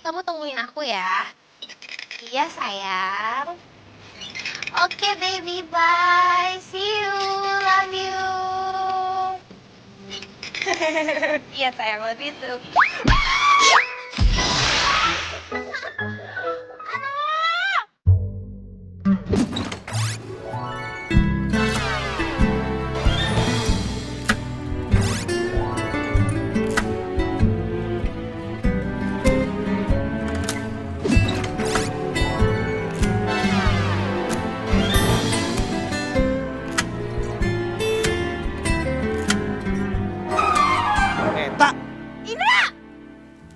kamu tungguin aku ya. Iya sayang. Oke baby, bye. See you, love you. Iya sayang, love you too. Meta, Indra!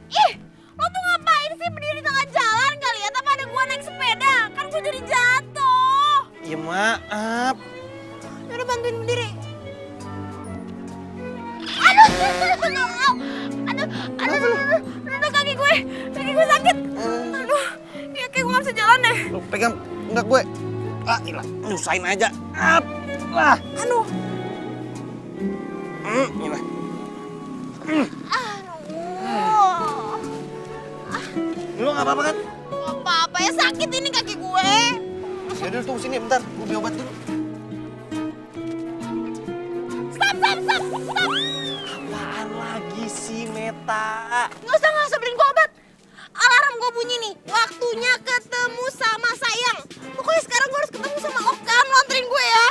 Ih, lo tuh ngapain sih berdiri di tengah jalan? Gak lihat apa ada gua naik sepeda? Kan gua jadi jatuh. ya maaf. Udah bantuin berdiri. Aduh, aduh, kaki gue sakit. Aduh, ya kayak gue gak bisa jalan deh. Lu pegang enggak gue. Ah, ilah, nyusahin aja. Ap, lah. Aduh, Ilah. aduh. Lu nggak apa-apa kan? Gak apa-apa ya, sakit ini kaki gue. Yaudah, tunggu sini bentar. Gue beli obat dulu. Stop. Apaan lagi sih, Meta? Gak usah beliin gue obat. Alarm gue bunyi nih, waktunya ketemu sama sayang. Pokoknya sekarang gue harus ketemu sama Okan, lo anterin gue ya.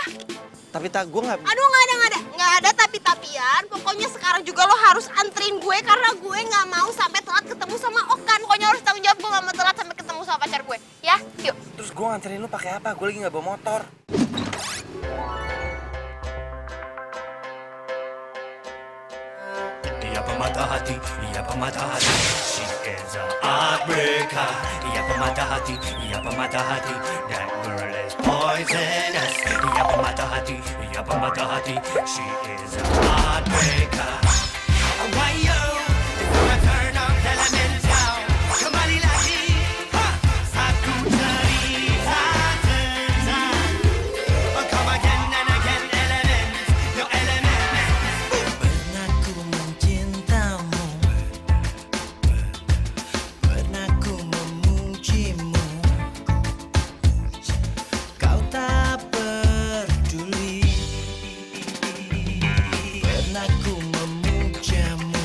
Tapi tak, gue nggak... Aduh, nggak ada tapi-tapian. Pokoknya sekarang juga lo harus anterin gue karena gue nggak mau sampai telat ketemu sama Okan. Pokoknya harus tanggung jawab, gue nggak mau telat sampai ketemu sama pacar gue. Ya, yuk. Terus gue nganterin lu pakai apa? Gue lagi nggak bawa motor. Ia pemata hati, ia pemata hati. She is a heartbreaker. Ia pemata hati, ia pemata hati. That girl is poisonous. Ia pemata hati, ia pemata hati. She is a heartbreaker. Why yo? Gonna turn up the elemental. Kembali lagi, satu cerita tentang. Come again and again, elements, your elements. Pernah ku mencintamu, pernah ku memujimu. Kau tak peduli. Pernah ku memujamu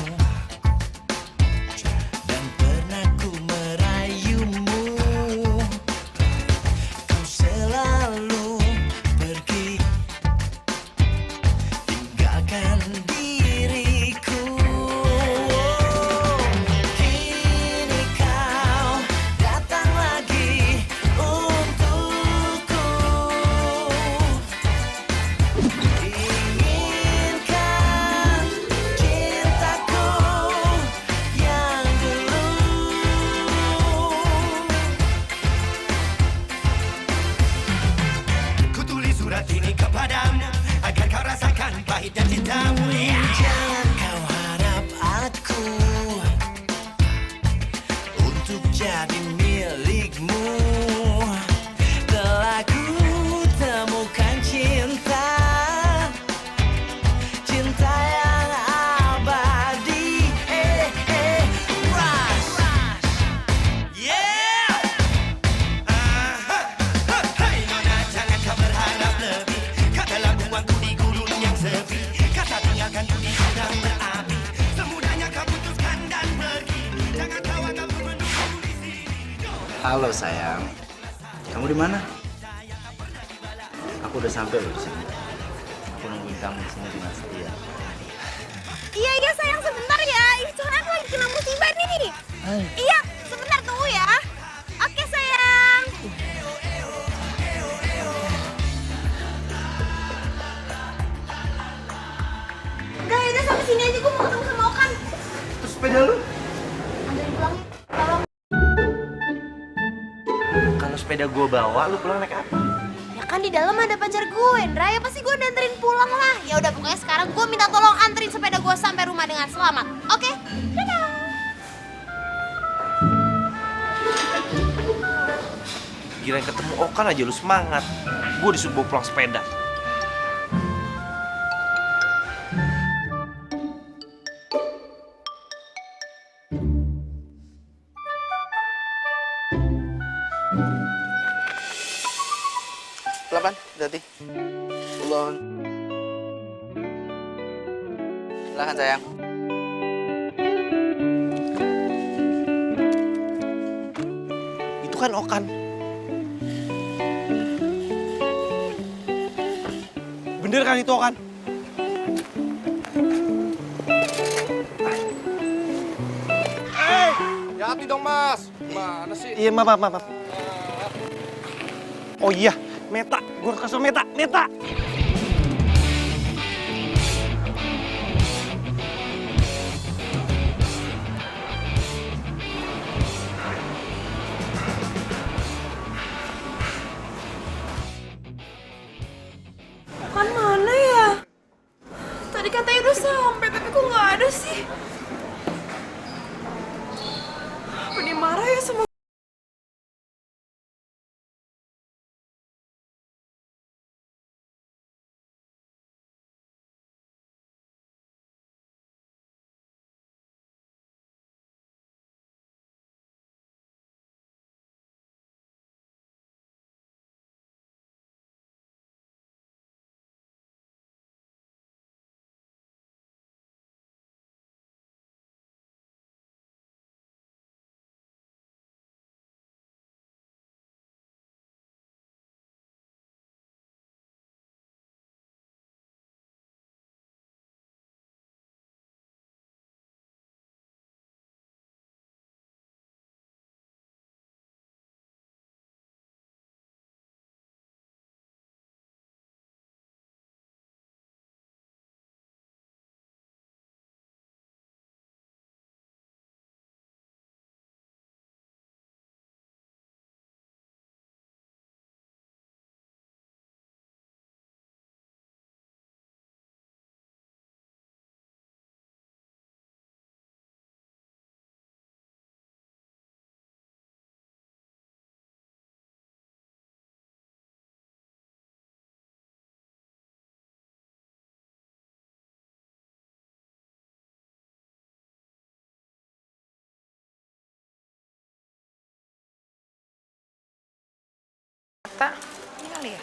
dan pernah ku merayumu. Kau selalu pergi, tinggalkan diriku. Kini kau datang lagi untukku. Inginkan cintaku yang dulu. Ku tulis surat ini kepadamu agar kau rasakan pahitnya cintamu. Jangan kau harap aku untuk jadi milikmu. Telah ku temukan cinta, cinta yang abadi. Rush. Yeah. Hai nona, jangan kau berharap lebih. Katalah buangku di gurun yang sepi. Kata tinggalkanku di gudang berapi. Semudahnya kau putuskan dan pergi. Jangan kau anggap ku menunggu di sini. Halo sayang, kamu di mana? Aku udah sampai loh di sini. Aku nungguin kamu di sini dengan setia. Iya sayang, sebentar ya. Ini soalnya aku lagi kena musibah nih. Iya, sebentar tunggu ya. Oke sayang. Udah sampai sini aja, gue mau ketemu sama Okan. Terus sepeda lu? Anterin pulang ya. Tolong. Kalau sepeda gua bawa, lu pulang naik apa? Ya kan di dalam ada pacar gue, Indra. Ya pasti gue anterin pulang lah. Ya udah pokoknya sekarang gue minta tolong anterin sepeda gue sampai rumah dengan selamat. Oke? Dadah. Kirain ketemu Okan aja lu semangat. Gue disuruh bawa pulang sepeda. Pelan-pelan, hati-hati. Ulun. Silakan sayang. Itu kan Okan. Bener kan itu Okan? Hati dong mas, gimana sih? Iya, maaf. Oh iya, Meta. Gue harus kasih Meta. Okan mana ya? Tadi katanya udah sampai, tapi kok nggak ada sih? Apa dia marah ya sama Meta? Ini kali ya?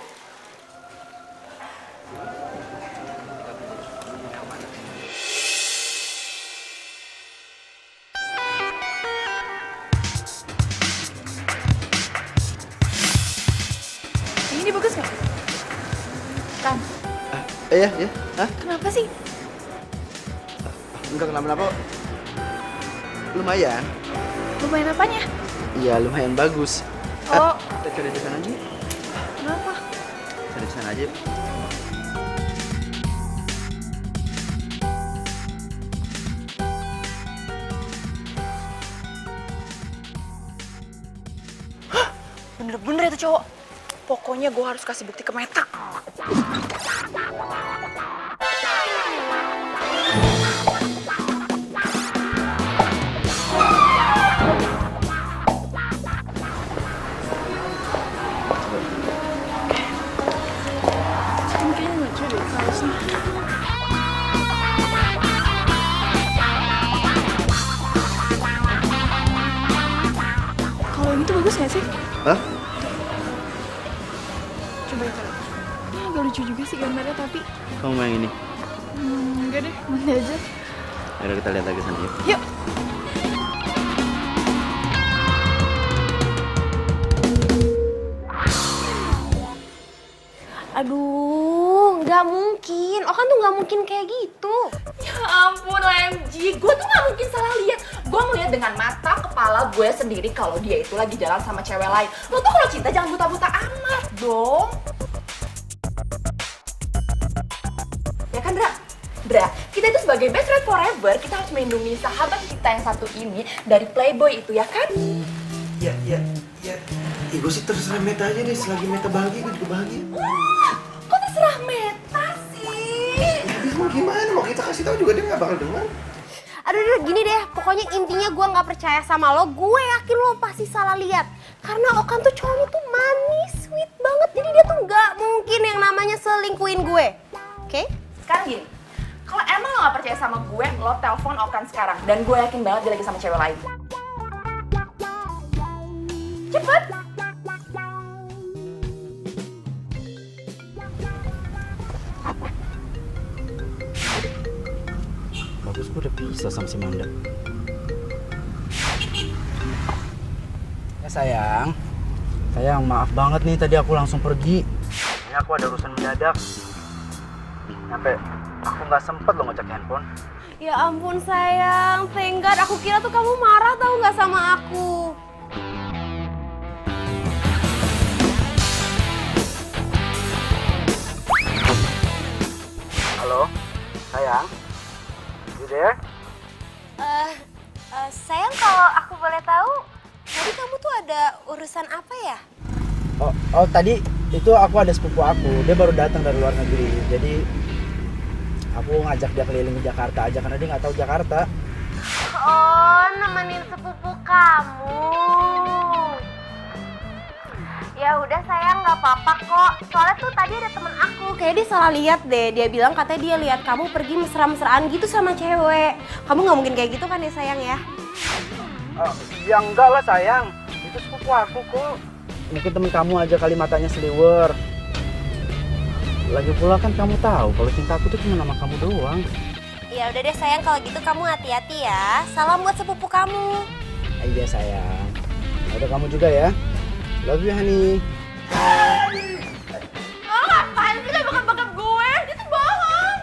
Ini bagus nggak? Kan? Iya. Hah? Kenapa sih? Enggak kenapa-napa. Lumayan. Lumayan apanya? Iya, lumayan bagus. Oh, Kita cari di sana aja. kenapa? Cari di sana aja. Bener-bener itu cowok. Pokoknya gue harus kasih bukti ke Meta. Kalau yang itu bagus nggak sih? Hah? Coba itu. Ini agak lucu juga sih gambarnya, tapi Kamu mau yang ini? enggak deh, nanti aja. Yaudah kita lihat lagi sana yuk. Yuk. Aduh, nggak mungkin. Okan tuh nggak mungkin kayak gitu. Ya ampun OMG, gue tuh gak mungkin salah lihat. Gue ngeliat dengan mata kepala gue sendiri kalau dia itu lagi jalan sama cewek lain. Lo tuh kalau cinta jangan buta-buta amat dong. Ya kan Dra? Dra, kita itu sebagai best friend forever, kita harus melindungi sahabat kita yang satu ini dari playboy itu, ya kan? Ya. Ih, gue sih terserah Meta aja deh. Selagi Meta bahagia, gue juga bahagia. Kok terserah Meta sih? Ya, mau gimana? Mau kita kasih tahu juga dia nggak bakal dengar. Aduh, gini deh. Pokoknya intinya gue nggak percaya sama lo. Gue yakin lo pasti salah lihat. Karena Okan tuh cowoknya tuh manis, sweet banget. Jadi dia tuh nggak mungkin yang namanya selingkuhin gue. Oke? Sekarang gini, kalau emang lo gak percaya sama gue, lo telepon Okan sekarang. Dan gue yakin banget dia lagi sama cewek lain. Cepet! udah pisah sama si Manda. Ya sayang maaf banget nih tadi aku langsung pergi. Ini aku ada urusan mendadak. Sampai aku nggak sempet lo ngecek handphone. Ya ampun sayang, thank God. Aku kira tuh kamu marah tau nggak sama aku. Halo, sayang. You there? Sayang kalau aku boleh tahu, tadi kamu tuh ada urusan apa ya? Oh tadi itu aku ada sepupu aku, dia baru datang dari luar negeri. Jadi aku ngajak dia keliling ke Jakarta aja karena dia nggak tahu Jakarta. Oh, nemenin sepupu kamu. Ya udah sayang, nggak apa-apa kok. Soalnya tuh tadi ada temen aku, kayak dia salah lihat deh. Dia bilang katanya dia lihat kamu pergi mesra-mesraan gitu sama cewek. Kamu nggak mungkin kayak gitu kan ya sayang ya? Ya enggak lah sayang, itu sepupu aku kok. Mungkin temen kamu aja kali matanya seliwer. Lagi pula kan kamu tahu kalau cinta aku tuh cuma sama kamu doang. Ya udah deh sayang, kalau gitu kamu hati-hati ya. Salam buat sepupu kamu. Iya sayang. Udah kamu juga ya. Love you honey. Oh, ngapain sih lo bakap-bakap gue? Dia tuh bohong.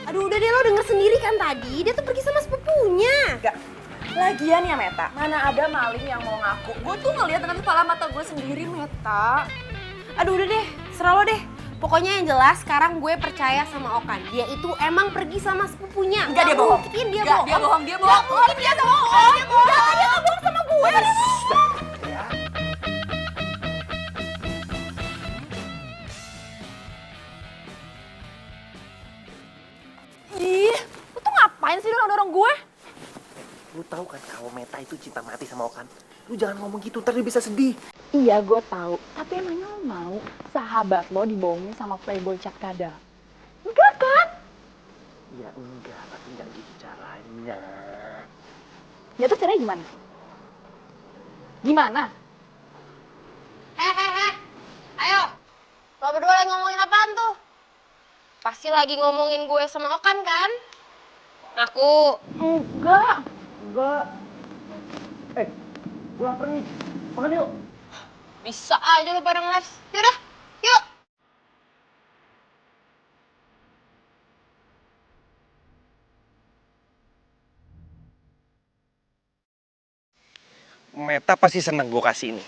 Aduh udah deh, lo denger sendiri kan tadi. Dia tuh pergi sama sepupunya. Enggak. Lagian ya Meta, mana ada maling yang mau ngaku. Gue tuh ngeliat dengan kepala mata gue sendiri, Meta. Aduh udah deh, serah lo deh. Pokoknya yang jelas sekarang gue percaya sama Okan. Dia itu emang pergi sama sepupunya. Enggak, dia bohong. Mungkin dia Enggak, bohong. dia bohong, dia bohong. Mungkin dia bohong. Enggak, dia nggak bohong sama gue. Ih, lu tuh ngapain sih dorong-dorong gue? Lu tahu kan kalau Meta itu cinta mati sama Okan. Lu jangan ngomong gitu, ntar dia bisa sedih. Iya, gue tahu. Tapi emangnya lo mau sahabat lo dibohongin sama playboy cat kadal? Enggak kan? Ya enggak, tapi nggak gitu caranya. Ya tuh caranya gimana? Gimana? Ayo, lo berdua lagi ngomongin apaan tuh? Pasti lagi ngomongin gue sama Okan kan? Aku Enggak. Gue lapar nih, makan yuk. bisa aja lo pada ngeles. Yaudah, yuk. Meta pasti seneng gue kasih ini.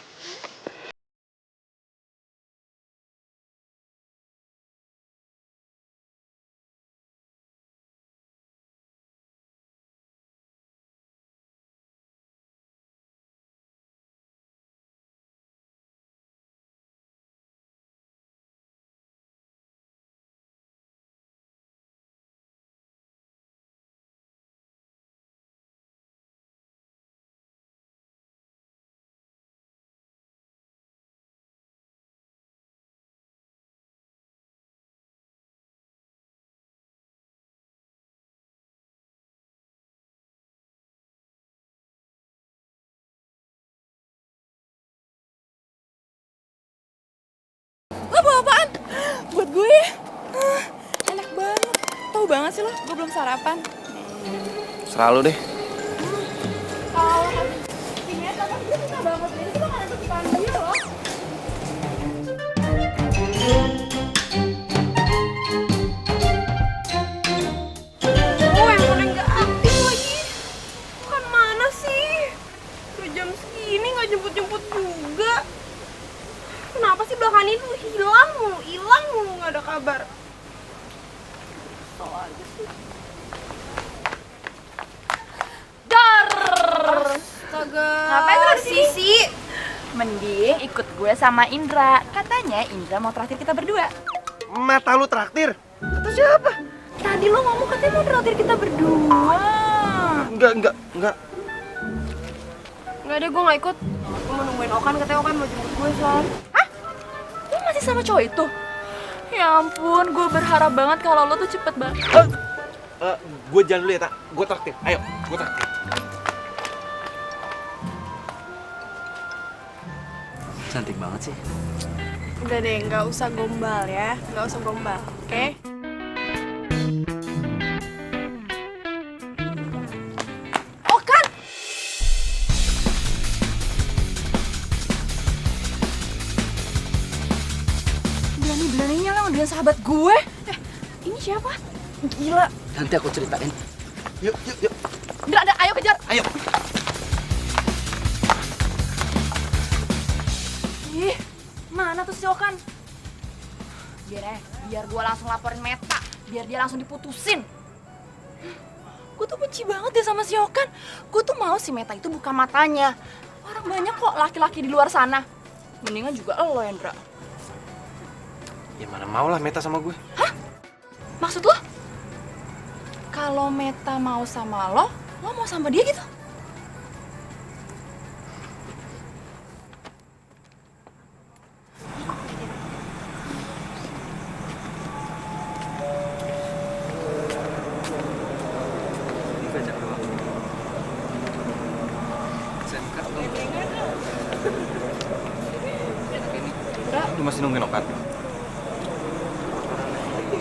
Lo bawa apaan? Buat gue. Enak banget. Tahu banget sih lo, gue belum sarapan. Serah lu deh. Kalau si Meta kan dia suka banget. Ini tuh makanan kesukaan dia loh. Oh, yang udah nggak aktif lagi. Kan mana sih? Udah jam segini nggak jemput-jemput juga. Kenapa sih belakangan ini tuh hilang mulu, nggak ada kabar. Kesel aja sih. Dar. Astaga. Ngapain lo di sini? Sisi? Mending ikut gue sama Indra. Katanya Indra mau traktir kita berdua. Mata lu traktir? Kata siapa? Tadi lo ngomong katanya mau traktir kita berdua. Enggak. Nggak deh, gue nggak ikut. Gue mau nungguin Okan, katanya Okan mau jemput gue soal. Lo masih sama cowok itu? Ya ampun, gue berharap banget kalau lo tuh cepet banget. Gue jalan dulu ya, Tak. Gue traktir. Ayo, gue traktir. Cantik banget sih. Udah deh, nggak usah gombal ya. Nggak usah gombal, oke? berani-beraninya lah dengan sahabat gue. Ini siapa? Gila. Nanti aku ceritain. Yuk, yuk, yuk. Udah, ayo kejar. Ayo. Ih, mana tuh si Okan? Biar gue langsung laporin Meta, biar dia langsung diputusin. Gue tuh benci banget deh sama si Okan. Gue tuh mau si Meta itu buka matanya. Orang banyak kok laki-laki di luar sana. Mendingan juga lo, Hendra. Ya mana mau lah Meta sama gue. Maksud lo? Kalau Meta mau sama lo mau sama dia gitu? Lu masih nungguin Okan?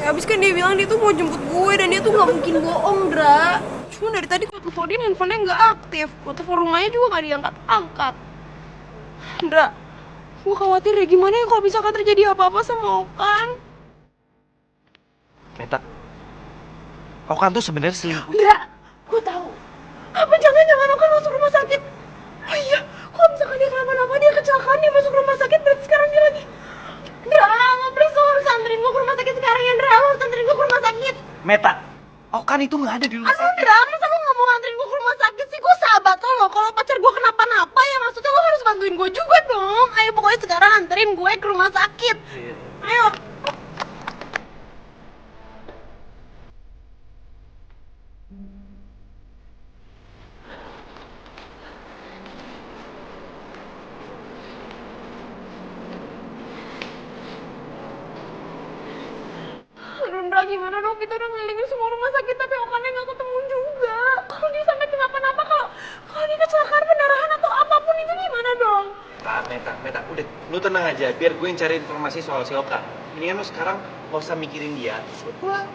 Ya, abis kan dia bilang dia tuh mau jemput gue dan dia tuh gak mungkin bohong, Dra. Cuma dari tadi gue teleponin handphonenya gak aktif. Gue telepon rumahnya juga gak diangkat-angkat. Dra, gue khawatir ya gimana ya kalau misalkan terjadi apa-apa sama Okan. Meta, Okan tuh sebenarnya selingkuh. Enggak, gue tahu. Apa jangan-jangan Okan masuk rumah sakit? Oh iya, kalau misalkan dia kenapa-napa, dia kecelakaan, dia masuk rumah sakit, berarti sekarang dia lagi... Dra, lo please lo harus anterin gue ke rumah sakit sekarang ya, Dra. Lo harus anterin gue ke rumah sakit. Meta, Okan itu nggak ada di rumah Aduh, sakit. Dra, masa lo gak mau anterin gue ke rumah sakit sih? Gue sahabat lo. Kalau pacar gue kenapa-napa ya maksudnya lo harus bantuin gue juga dong. Ayo pokoknya sekarang anterin gue ke rumah sakit. Ayo. Aduh, Dra, gimana dong? Kita udah ngelilingin semua rumah sakit tapi Okannya gak ketemu juga. Kalau dia sampai kenapa-napa, kalau dia kecelakaan pendarahan atau apapun itu gimana dong? Meta, udah, lu tenang aja, biar gue yang cari informasi soal si Okan. Mendingan lu sekarang nggak usah mikirin dia, terus lu pulang.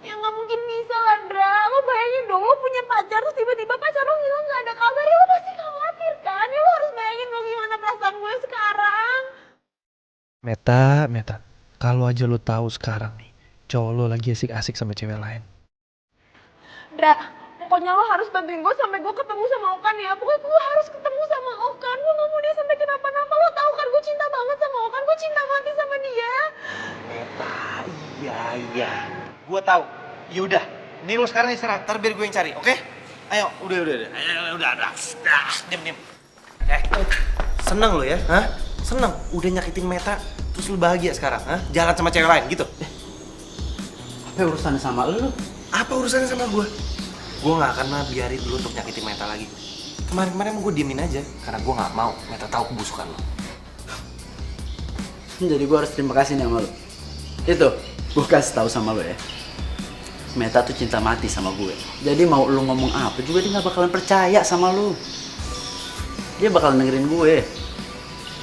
Ya nggak mungkin bisa lah, Dra. Lo bayangin dong, lo punya pacar terus tiba-tiba pacar lo hilang gak ada kabar, ya lo pasti khawatir kan? Ya lo harus bayangin lo gimana perasaan gue sekarang. Meta, kalau aja lo tahu sekarang nih, cowok lo lagi asik-asik sama cewek lain. Dra, pokoknya lo harus bantuin gue sampai gue ketemu sama Okan ya. Pokoknya gue harus ketemu sama Okan. Gue gak mau dia sampai kenapa-napa. Lo tahu kan gue cinta banget sama Okan. Gue cinta mati sama dia. Meta, iya. Gue tahu. Yaudah, ini lu sekarang istirahat, ntar biar gue yang cari, oke? Ayo, udah. Udah. Diam. Seneng lo ya, hah? Seneng, udah nyakitin Meta, terus lu bahagia sekarang, hah? Jalan sama cewek lain, gitu? Apa urusannya sama lu? Apa urusannya sama gue? Gue gak akan biarin lu untuk nyakitin Meta lagi. Kemarin-kemarin gue diemin aja, karena gue gak mau Meta tahu kebusukan lo. Jadi gue harus terima kasih nih sama lu. Itu, gue kasih tahu sama lu ya. Meta tuh cinta mati sama gue. Jadi mau lu ngomong apa juga dia gak bakalan percaya sama lu. Dia bakalan dengerin gue.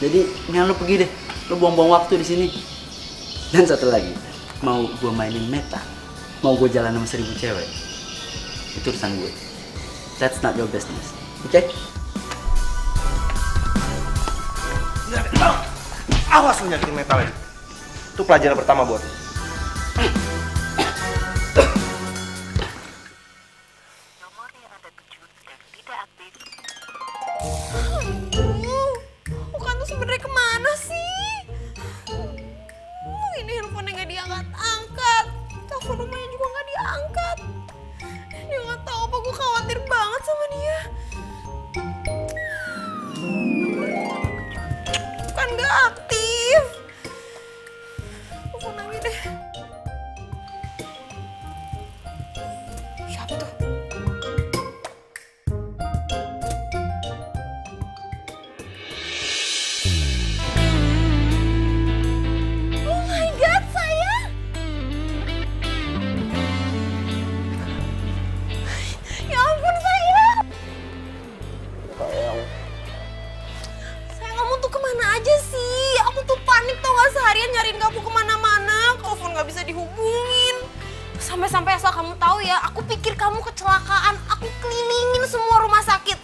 Jadi, mendingan lu pergi deh. Lu buang-buang waktu di sini. Dan satu lagi, mau gue mainin Meta, mau gue jalan sama 1000 cewek, itu urusan gue. That's not your business, oke? Awas lu nyakitin Meta lagi. Itu pelajaran pertama buat lu. Okan tuh sebenarnya kemana sih? Ini handphonenya gak diangkat-angkat. Telepon rumahnya juga gak diangkat. Dia gak tahu apa, gue khawatir banget sama dia. Bukan gak aktif. Telepon lagi deh. Siapa tuh? Oh my god, sayang! Ya ampun, sayang! Sayang, kamu tuh kemana aja sih? Aku tuh panik tau gak, seharian nyariin kamu kemana-mana. Telepon gak bisa dihubungin. Sampai-sampai asal kamu tahu ya, aku pikir kamu kecelakaan. Aku kelilingin semua rumah sakit.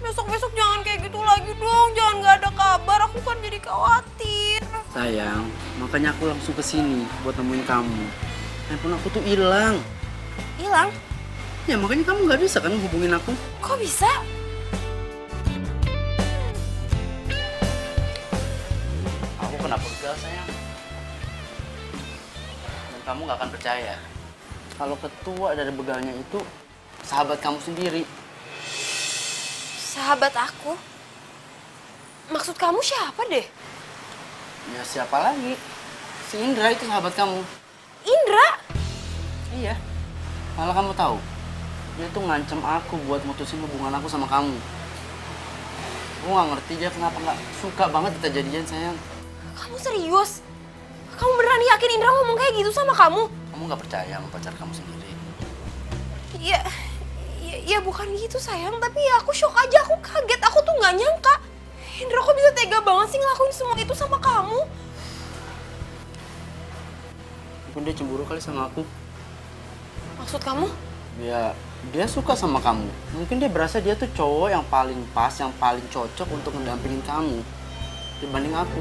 Besok-besok jangan kayak gitu lagi dong. Jangan gak ada kabar, aku kan jadi khawatir. Sayang, makanya aku langsung ke sini buat nemuin kamu. Handphone aku tuh hilang. Hilang? Ya makanya kamu nggak bisa kan hubungin aku. Kok bisa? Aku kena begal sayang. Dan kamu nggak akan percaya. Kalau ketua dari begalnya itu sahabat kamu sendiri. Sahabat aku? Maksud kamu siapa deh? Ya siapa lagi? Si Indra itu sahabat kamu. Indra? Iya. Malah kamu tahu, dia tuh ngancem aku buat mutusin hubungan aku sama kamu. Aku nggak ngerti dia kenapa nggak suka banget kita jadian sayang. Kamu serius? Kamu beneran yakin Indra ngomong kayak gitu sama kamu? Kamu nggak percaya sama pacar kamu sendiri? Ya bukan gitu sayang, tapi ya aku shock aja, aku kaget, aku tuh nggak nyangka. Indra kok bisa tega banget sih ngelakuin semua itu sama kamu? Mungkin dia cemburu kali sama aku. Maksud kamu? Ya, dia suka sama kamu. Mungkin dia berasa dia tuh cowok yang paling pas, yang paling cocok untuk mendampingin kamu dibanding aku.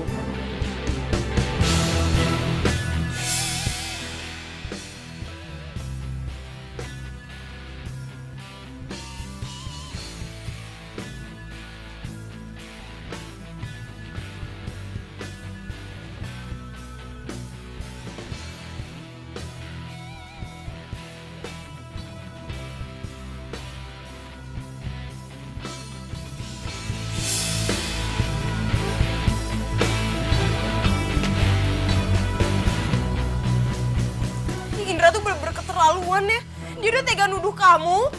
Indra tuh bener-bener keterlaluan ya. Dia udah tega nuduh kamu,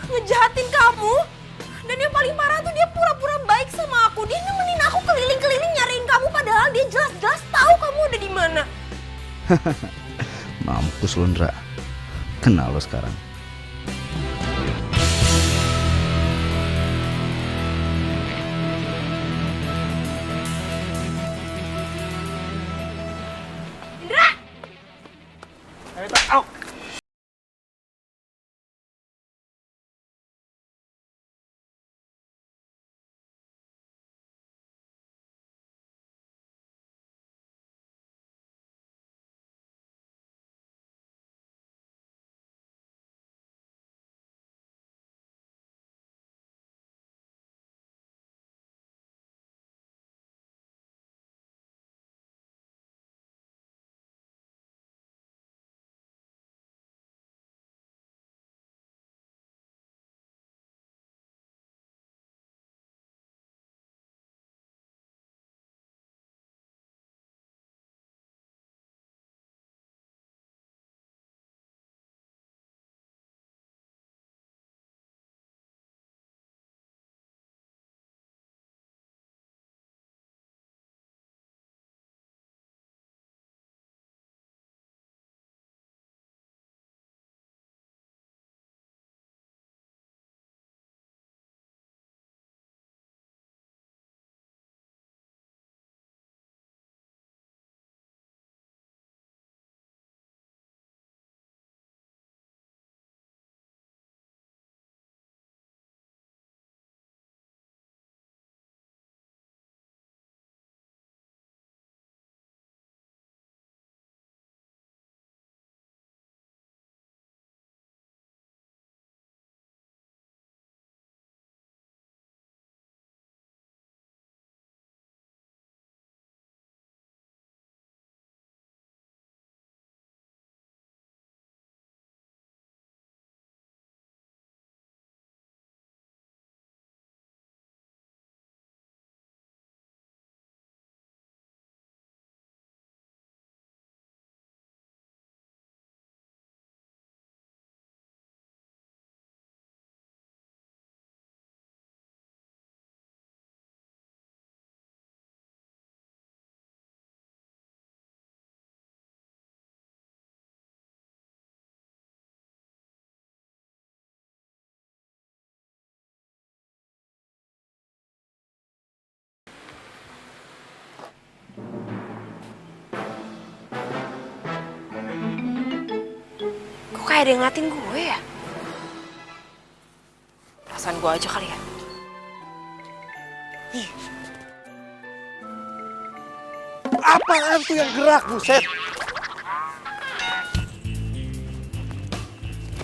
ngejahatin kamu. Dan yang paling parah tuh dia pura-pura baik sama aku. Dia nemenin aku keliling-keliling nyariin kamu padahal dia jelas-jelas tahu kamu ada di mana. Mampus lu, Ndra. Kenal lo sekarang. Indra! Kok kayak ada yang ngeliatin gue ya? Perasaan gue aja kali ya? Ih. Apaan tuh yang gerak, buset?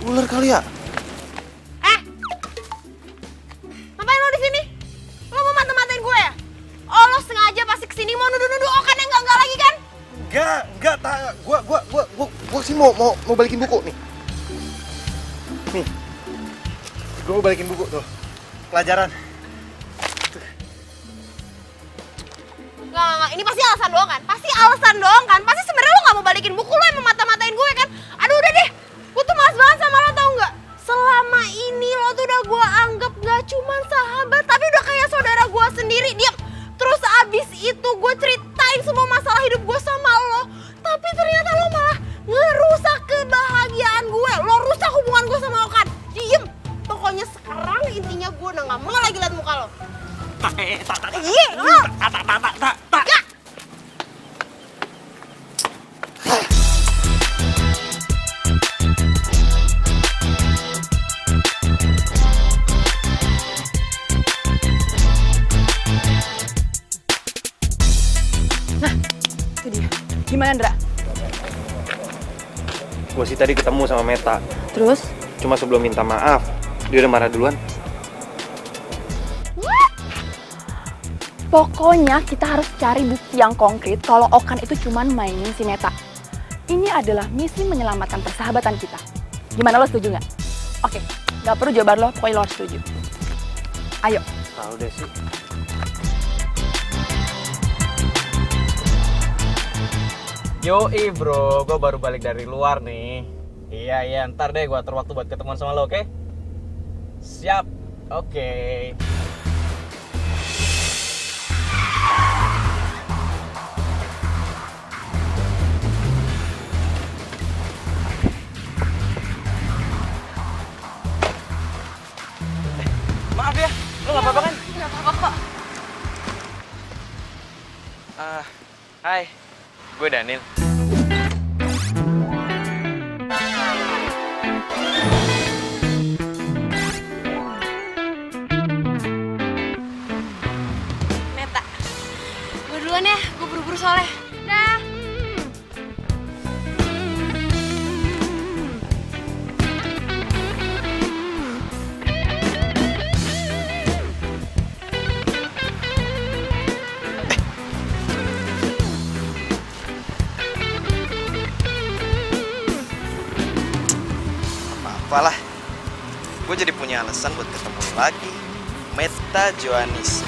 Ular kali ya? Ngapain lo di sini? Lo mau mata-matain gue ya? Oh, lo sengaja pasti kesini mau nuduh-nuduh Okan yang enggak lagi kan? Enggak, gua sih mau balikin buku nih. Nih. Gua mau balikin buku tuh. Pelajaran. Enggak. Ini pasti alasan doang kan? Pasti alasan doang kan? Pasti sebenarnya lo nggak mau balikin buku, lo yang mata-matain gue kan? Aduh udah deh, gue tuh malas banget sama lo tau nggak? Selama ini lo tuh udah gue anggap gak cuman sahabat, tapi udah kayak saudara gue sendiri. Diam. Terus abis itu gue ceritain semua masalah hidup gue sama lo, tapi ternyata lo malah ngerusak kebahagiaan gue. Lo rusak hubungan gue sama Okan. Diem. Pokoknya sekarang intinya gue udah gak mau lagi liat muka lo. Iya, lo. Gak. Itu dia. Gimana, Ndra? Gue sih tadi ketemu sama Meta. Terus? Cuma sebelum minta maaf, dia udah marah duluan. Pokoknya kita harus cari bukti yang konkret kalau Okan itu cuman mainin si Meta. Ini adalah misi menyelamatkan persahabatan kita. Gimana, lo setuju nggak? Oke, nggak perlu jawaban lo, pokoknya lo harus setuju. Ayo. Tahu deh sih. Yoi bro, gue baru balik dari luar nih. Iya, ntar deh gue atur waktu buat ketemuan sama lo, oke? Siap, oke. Maaf ya, lo gak apa-apa kan? Gak apa-apa kok. Hai, gue Daniel. Meta. Gue duluan ya, gue buru-buru soalnya. Dah. Apalah. Gue jadi punya alasan buat ketemu lagi. Meta Joanis.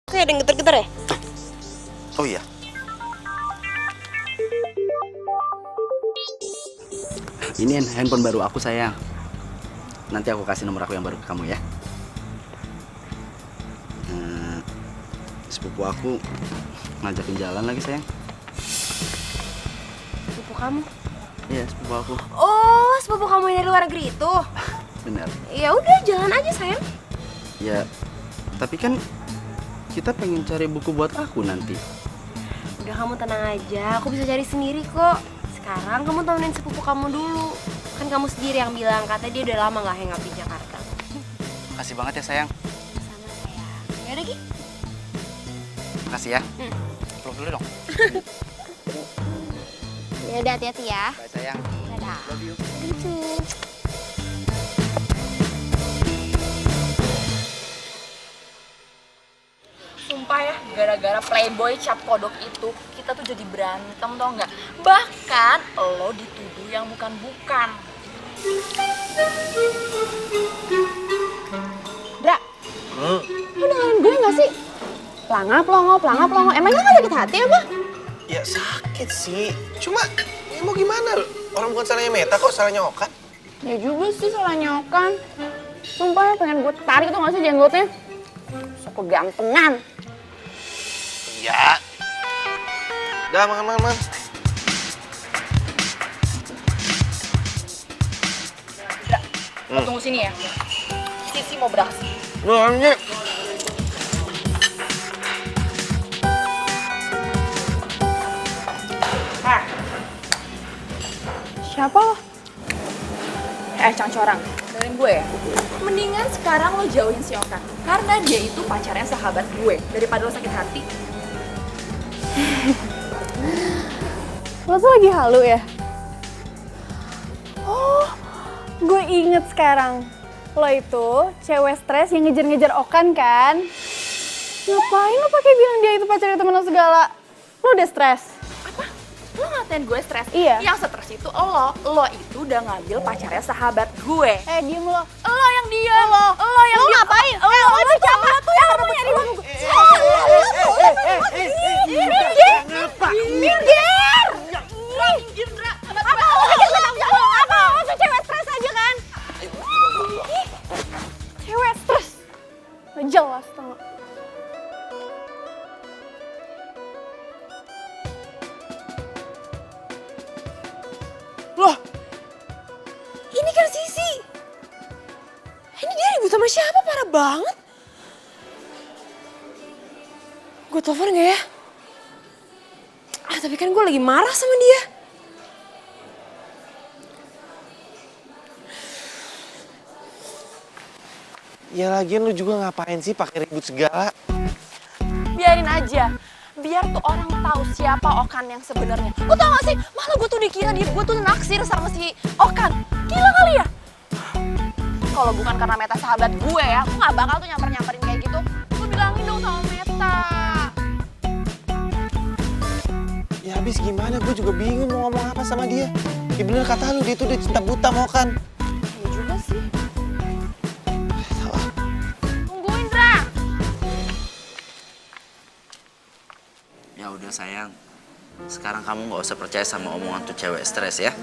Kayak ada yang getar-getar ya? Oh iya. Ini handphone baru aku sayang. Nanti aku kasih nomor aku yang baru ke kamu ya. Sepupu aku ngajakin jalan lagi sayang. Sepupu kamu? Iya sepupu aku. Oh, sepupu kamu yang dari luar negeri itu? Bener. Ya udah, jalan aja sayang. Ya, tapi kan kita pengen cari buku buat aku nanti. Udah kamu tenang aja, aku bisa cari sendiri kok. Sekarang kamu temenin sepupu kamu dulu. Kan kamu sendiri yang bilang katanya dia udah lama gak hangout di Jakarta. Makasih banget ya sayang. Sama sayang. Yaudah Gi. Makasih ya. Peluk dulu dong. Yaudah, hati-hati ya. Bye sayang. Dadah. Love you. Gitu. Sumpah ya, gara-gara playboy cap kodok itu, kita tuh jadi berantem tau nggak? Bahkan lo dituduh yang bukan-bukan. Dra, lu dengerin gue gak sih? Pelangap longo. Emangnya gak sakit hati apa? Ya sakit sih. Cuma ya mau gimana? Orang bukan salahnya Meta kok, salahnya Okan. Ya juga sih salahnya Okan. Sumpah ya pengen gue tarik tuh gak sih jenggotnya? So kegantengan. Iya. Udah makan. Lo tunggu sini ya. Sisi mau beraksi. Nanya. Siapa lo? Cangcorang, dengerin gue ya. Mendingan sekarang lo jauhin si Okan. Karena dia itu pacarnya sahabat gue. Daripada lo sakit hati. Lo tuh lagi halu ya? Oh, gue inget sekarang. Lo itu cewek stres yang ngejar-ngejar Okan kan? Ngapain lo pakai bilang dia itu pacarnya temen lo segala? Lo udah stres? Lo ngatain gue stres? Iya. Yang stres itu lo itu udah ngambil pacarnya sahabat gue. Diem lo. Lo yang diam. Lo yang Lo diam. ngapain? Lo itu siapa tuh yang rebut nyari gue? Minggir! Minggir, Dra. Apa? Lo tuh cewek stres aja kan? Cewek stres? Gak jelas tau gak? Loh, ini kan Sisi. Ini dia ribut sama siapa? Parah banget. Gue telepon gak ya? Tapi kan gue lagi marah sama dia. Ya lagian lu juga ngapain sih pakai ribut segala? Biarin aja. Biar tuh orang tahu siapa Okan yang sebenarnya. Lo tau gak sih? Malah gue tuh dikira gue tuh naksir sama si Okan. Gila kali ya? Kalau bukan karena Meta sahabat gue ya, gue gak bakal tuh nyamperin kayak gitu. Lo bilangin dong sama Meta. Ya habis gimana? Gue juga bingung mau ngomong apa sama dia. Ya bener kata lu, dia tuh udah cinta buta sama Okan. Iya juga sih. Tungguin, Dra. Ya udah sayang. Sekarang kamu nggak usah percaya sama omongan tuh cewek stres ya.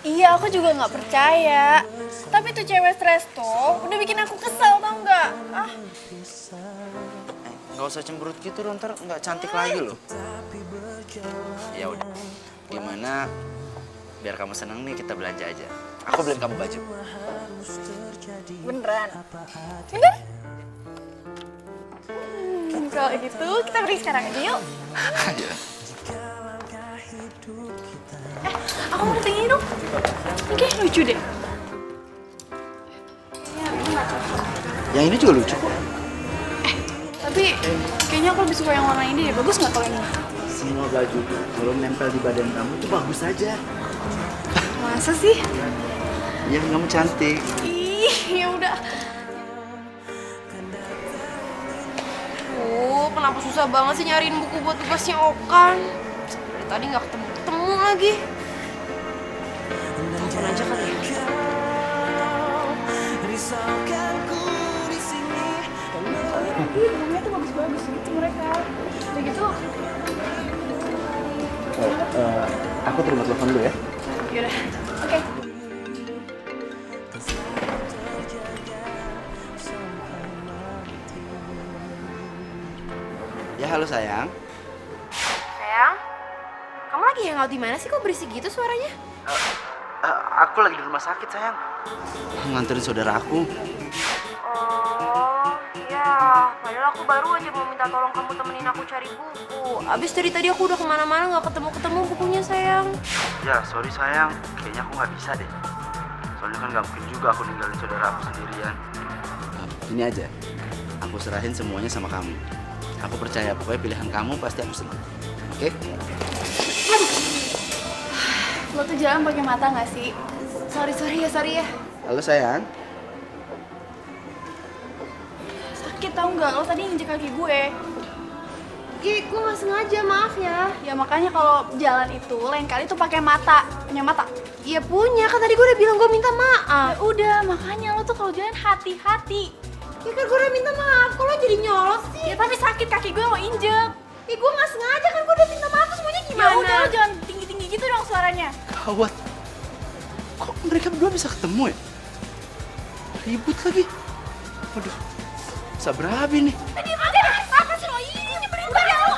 Iya, aku juga nggak percaya. Tapi tuh cewek stres tuh udah bikin aku kesel tau nggak? Nggak usah cemberut gitu dong, ntar nggak cantik lagi loh. Ya udah, gimana? Biar kamu seneng nih kita belanja aja. Aku beliin kamu baju. Beneran? Bener? Kalau gitu kita pergi sekarang aja yuk. Ayo. Aku mau ketingin dong. Ini kayak lucu deh. Yang ini juga lucu kok. Tapi kayaknya aku lebih suka yang warna ini deh. Bagus nggak kalau ini? Semua baju tuh kalau nempel di badan kamu tuh bagus aja. Masa sih? Yang kamu cantik. Ih, ya udah. Kenapa susah banget sih nyariin buku buat tugasnya Okan? Dari tadi nggak ketemu lagi. Telepon aja kali ya. Rumahnya tuh bagus-bagus gitu mereka. Udah gitu. Aku terima telepon dulu ya. Yaudah, oke. Ya halo sayang. Sayang, kamu lagi hangout di mana sih? Kok berisik gitu suaranya? Aku lagi di rumah sakit sayang. Nganterin saudara aku. Oh, iya. Padahal aku baru aja mau minta tolong kamu temenin aku cari buku. Abis dari tadi aku udah kemana-mana nggak ketemu-ketemu bukunya, sayang. Ya, sorry sayang. Kayaknya aku nggak bisa deh. Soalnya kan nggak mungkin juga aku ninggalin saudara aku sendirian. Ini aja, aku serahin semuanya sama kamu. Aku percaya pokoknya pilihan kamu pasti aku senang. Oke? Lo tuh jalan pakai mata nggak sih? Sorry ya. Halo sayang. Sakit tau nggak? Lo tadi nginjek kaki gue. Gue nggak sengaja, maaf ya. Ya makanya kalau jalan itu lain kali tuh pakai mata. Punya mata. Iya punya, kan tadi gue udah bilang gue minta maaf. Ya udah, makanya lo tuh kalau jalan hati-hati. Ya kan gue udah minta maaf, kok lo jadi nyolot sih? Ya tapi sakit kaki gue lo injek. Ya gue nggak sengaja kan, gue udah minta maaf, terus maunya Ya gimana? udah, lo jangan tinggi-tinggi gitu dong suaranya. Gawat. Kok mereka berdua bisa ketemu ya? Ribut lagi. Waduh, bisa berabi nih. Diam aja deh. Apa sih lo? Ini berubah ya lo.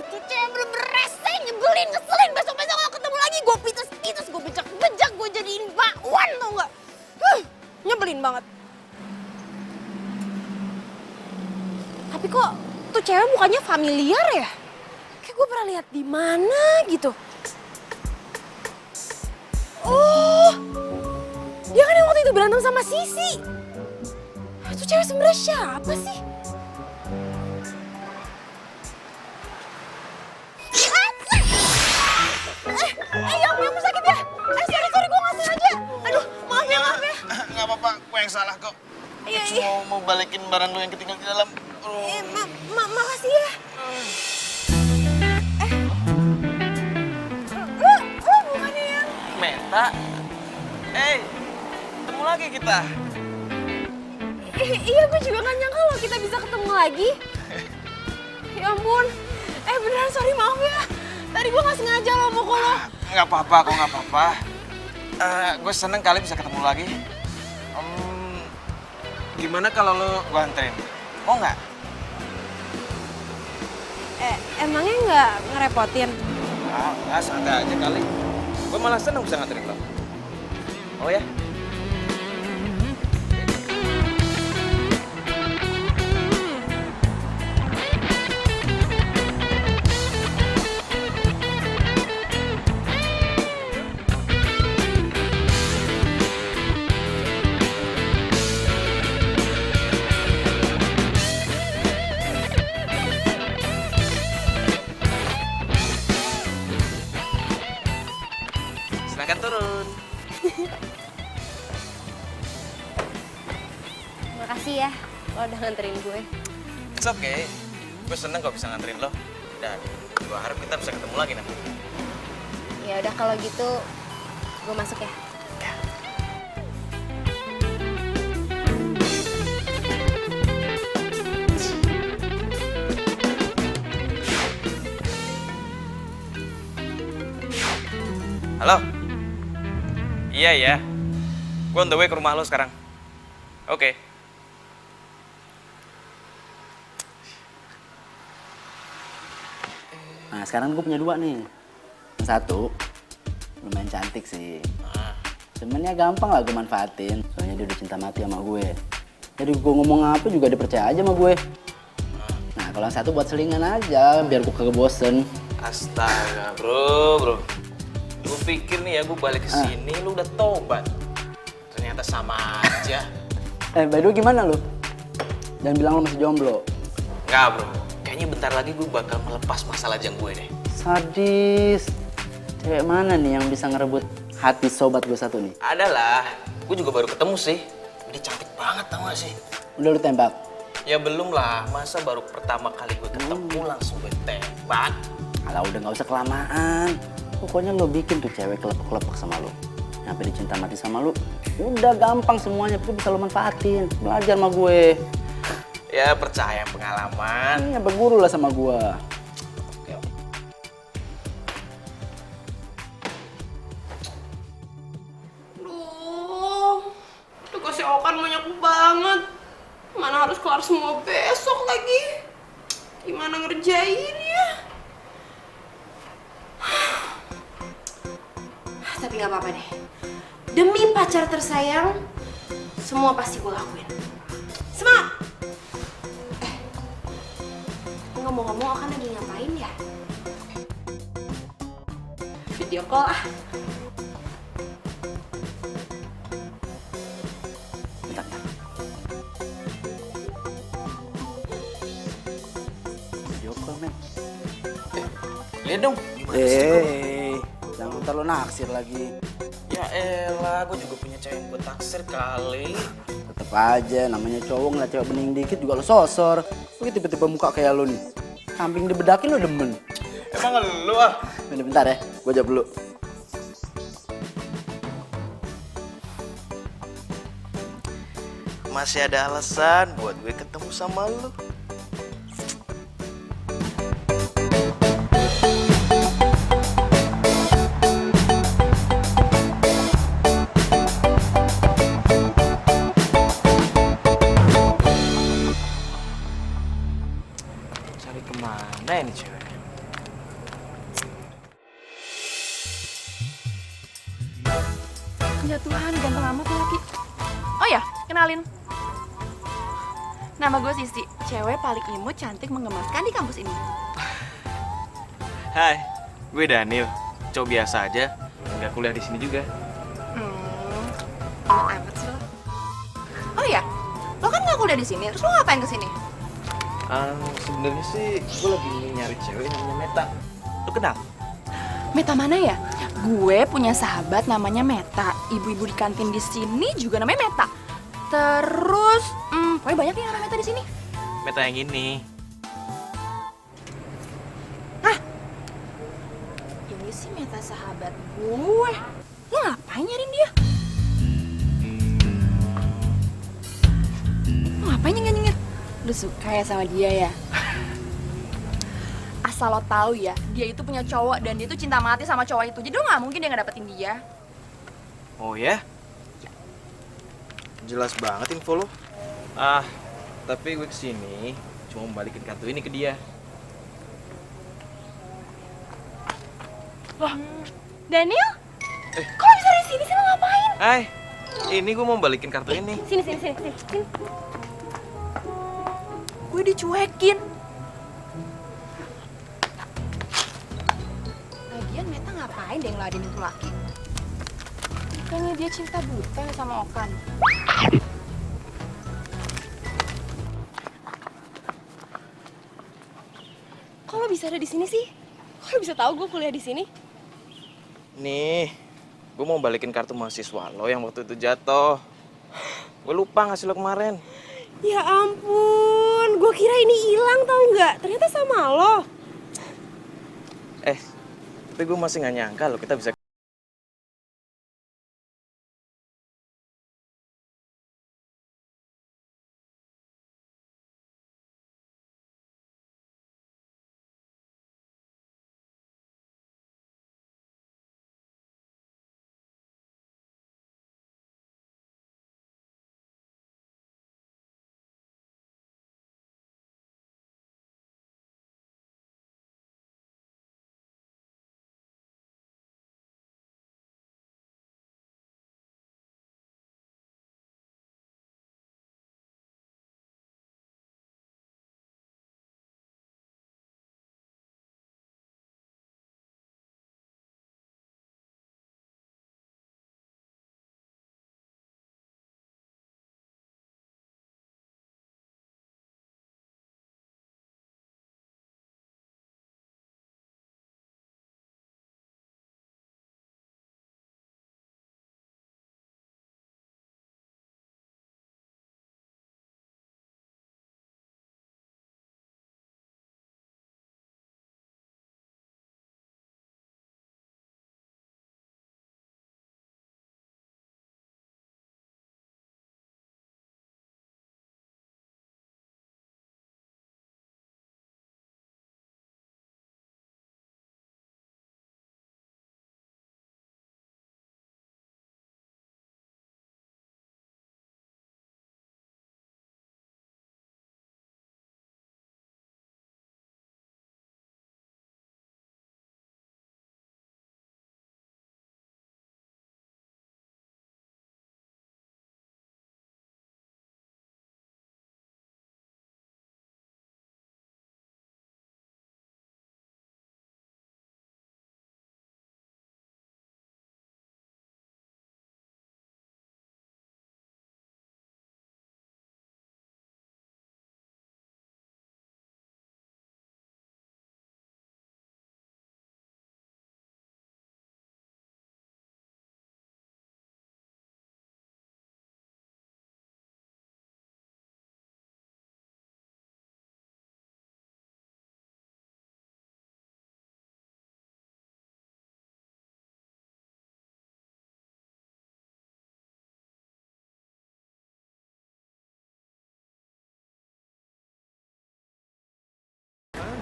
Tuh cewek bener-bener rese, nyebelin, ngeselin. Besok-besok kalau ketemu lagi, gue pites-pites, gue bejak-bejak, gue jadiin bakwan, tau nggak? Nyebelin banget. Tapi kok tuh cewek mukanya familiar ya? Kayak gue pernah lihat di mana gitu. Oh, dia kan yang waktu itu berantem sama Sisi. Itu cewek sebenarnya siapa sih? Yang sakit ya? Sorry, gue nggak sengaja. Aduh, maaf ya. Nggak apa-apa, gue yang salah kok. Iya. Mau balikin barang lu yang ketinggalan di dalam. Makasih ya. Lu bukannya yang... Meta? Ketemu lagi kita. Iya, gue juga nggak nyangka loh kita bisa ketemu lagi. Ya ampun. Beneran sorry, maaf ya. Tadi gue nggak sengaja loh mukul lo. Nggak apa-apa kok, nggak apa-apa. Gue seneng kali bisa ketemu lagi. Gimana kalau lo gue anterin? Mau nggak? Emangnya nggak ngerepotin? Nggak, santai aja kali. Gue malah seneng bisa nganterin lo. Oh ya? Silahkan turun. Makasih ya, lo udah nganterin gue. It's okay. Gue seneng kok bisa nganterin lo. Dan gue harap kita bisa ketemu lagi nanti. Ya udah kalau gitu, gue masuk ya. Halo? Iya ya. Gue on the way ke rumah lo sekarang. Oke. Nah, sekarang gue punya dua nih. Yang satu, lumayan cantik sih. Sebenarnya gampang lah gue manfaatin. Soalnya dia udah cinta mati sama gue. Jadi gue ngomong apa juga dia percaya aja sama gue. Nah, kalau yang satu buat selingan aja, biar gue kagak bosen. Astaga, bro. Gue pikir nih ya gue balik ke sini lu udah tobat. Ternyata sama aja. By the way gimana lu? Jangan bilang lu masih jomblo. Enggak, bro. Kayaknya bentar lagi gue bakal melepas masalah jang gue deh. Sadis. Cewek mana nih yang bisa ngerebut hati sobat gue satu nih? Adalah, gue juga baru ketemu sih. Dia cantik banget tau gak sih? Udah lu tembak? Ya belum lah, masa baru pertama kali gue ketemu langsung gue tembak. Alah udah gak usah kelamaan. Pokoknya lo bikin tuh cewek kelepek-kelepek sama lo. Sampai dicinta mati sama lo. Udah gampang semuanya, itu bisa lo manfaatin. Belajar sama gue. Ya percaya pengalaman. Iya, berguru lah sama gue. Oke. Duh, tugasnya Okan banyak banget. Mana harus semua besok lagi. Gimana ngerjainnya? Tapi gak apa-apa deh. Demi pacar tersayang, semua pasti gue lakuin. Semangat! Ngomong-ngomong, Okan lagi ngapain ya? Video call ah. Bentar, bentar. Video call, men. Lihat dong. Jangan terlalu naksir lagi. Ya elah, gue juga punya cewek yang gue taksir kali. Tetep aja, namanya cowok ngeliat cewek bening dikit juga lo sosor. Lu tiba-tiba muka kayak lo nih. Samping dibedakin lo demen. Emang lu ah? Bentar ya, gue jawab dulu. Masih ada alasan buat gue ketemu sama lu. Cari kemana ini cewek? Ya Tuhan, ganteng amat tuh laki. Oh ya, kenalin. Nama gue Sisi, cewek paling imut, cantik, menggemaskan di kampus ini. Hai, gue Daniel. Cowok biasa aja, nggak kuliah di sini juga. Imut amat sih lo. Oh ya, lo kan nggak kuliah di sini, terus lo ngapain kesini? Sebenarnya sih gue lagi nyari cewek namanya Meta. Lo kenal? Meta mana ya? Gue punya sahabat namanya Meta. Ibu-ibu di kantin di sini juga namanya Meta. Terus, pokoknya banyak nih namanya Meta di sini. Meta yang ini. Ini sih Meta sahabat gue. Lo ngapain nyariin dia? Lo ngapain nyengir-nyengir? Lo suka ya sama dia ya? Asal lo tahu ya, dia itu punya cowok dan dia tuh cinta mati sama cowok itu. Jadi lo nggak mungkin dia ngedapetin dia. Oh ya? Jelas banget info lo. Tapi gue kesini cuma mau balikin kartu ini ke dia. Wah, Daniel? Kok lo bisa di sini sih? Lo ngapain? Hai, ini gue mau balikin kartu ini. Sini. Gue dicuekin. Lagian Meta ngapain deh ngeladenin tuh laki? Kayaknya dia cinta buta ya sama Okan. Kok lo bisa ada di sini sih? Kok lo bisa tahu gue kuliah di sini? Nih, gue mau balikin kartu mahasiswa lo yang waktu itu jatuh. Gue lupa ngasih lo kemarin. Ya ampun, gue kira ini hilang tau nggak? Ternyata sama lo. Tapi gue masih nggak nyangka lo kita bisa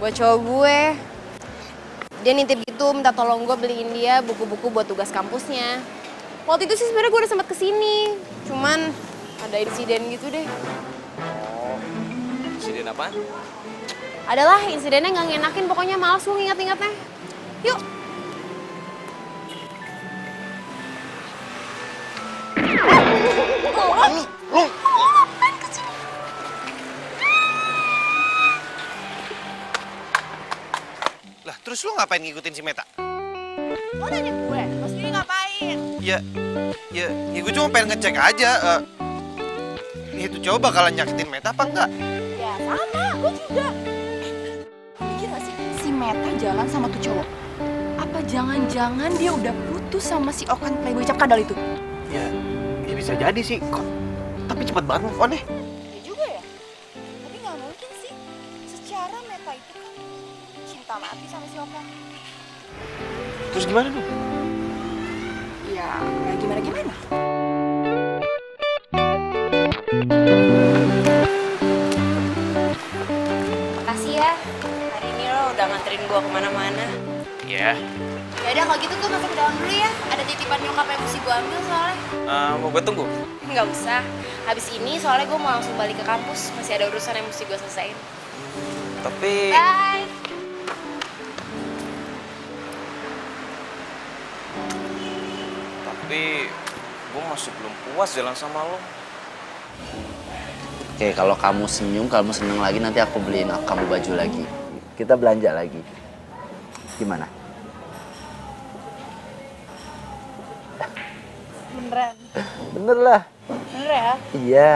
Buat cowok gue. Dia nitip gitu, minta tolong gue beliin dia buku-buku buat tugas kampusnya. Waktu itu sih sebenarnya gue udah sempat kesini, cuman ada insiden gitu deh. Oh, insiden apaan? Adalah insidennya nggak ngenakin, pokoknya males gue nginget-ingetnya. Yuk. Lu lah, terus lu ngapain ngikutin si Meta? Lo nanya gue, lo sendiri ngapain? Ya gue cuma pengen ngecek aja. Itu cowok bakalan nyakitin Meta apa enggak? Ya sama, gue juga. Mikir gak sih, si Meta jalan sama tuh cowok? Apa jangan-jangan dia udah putus sama si Okan playboy cap kadal itu? Ya bisa jadi sih. Kok tapi cepet banget move on-nya. Ya juga ya. Tapi nggak mungkin sih. Secara Meta itu kan cinta mati sama si Okan. Terus gimana dong? Ya gimana-gimana. Makasih ya, hari ini lo udah nganterin gue kemana-mana. Iya. Yaudah kalau gitu gue masuk ke dalam dulu ya, ada titipan nyokap yang mesti gue ambil soalnya. Mau gue tunggu? Nggak usah, habis ini soalnya gue mau langsung balik ke kampus, masih ada urusan yang mesti gue selesaiin. Tapi Bye! gue masih belum puas jalan sama lo. Oke, kalau kamu senyum, kamu seneng lagi, nanti aku beliin kamu baju lagi. Kita belanja lagi. Gimana? Beneran? Bener lah. Bener ya? Iya.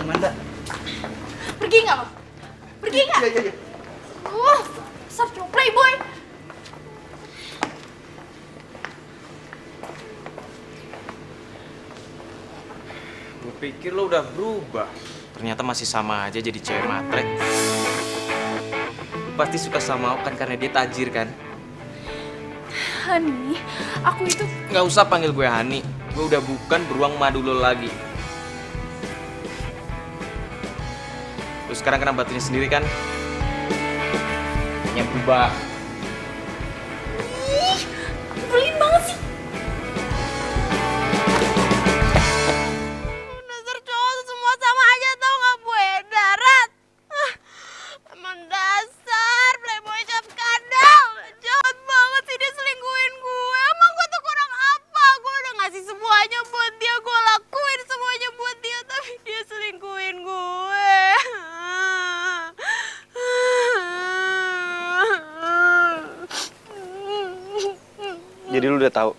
Amanda. Pergi nggak lo? Pergi nggak? Iya. Wah, besar cowok playboy. Gue pikir lo udah berubah. Ternyata masih sama aja jadi cewek matre. Lu pasti suka sama Okan karena dia tajir kan? Hani, aku itu... Nggak usah panggil gue Hani. Gue udah bukan beruang madu lo lagi. Lu sekarang kena batunya sendiri kan? Hanya berubah. Ih, belin banget sih. Dasar cowok semua sama aja tau gak gue darat. Emang dasar playboy cap kadal. Jahat banget sih dia selingkuhin gue. Emang gue tuh kurang apa? Gue udah ngasih semuanya buat dia. Gue lakuin semuanya buat dia. Tapi dia selingkuhin gue. Jadi lu udah tahu.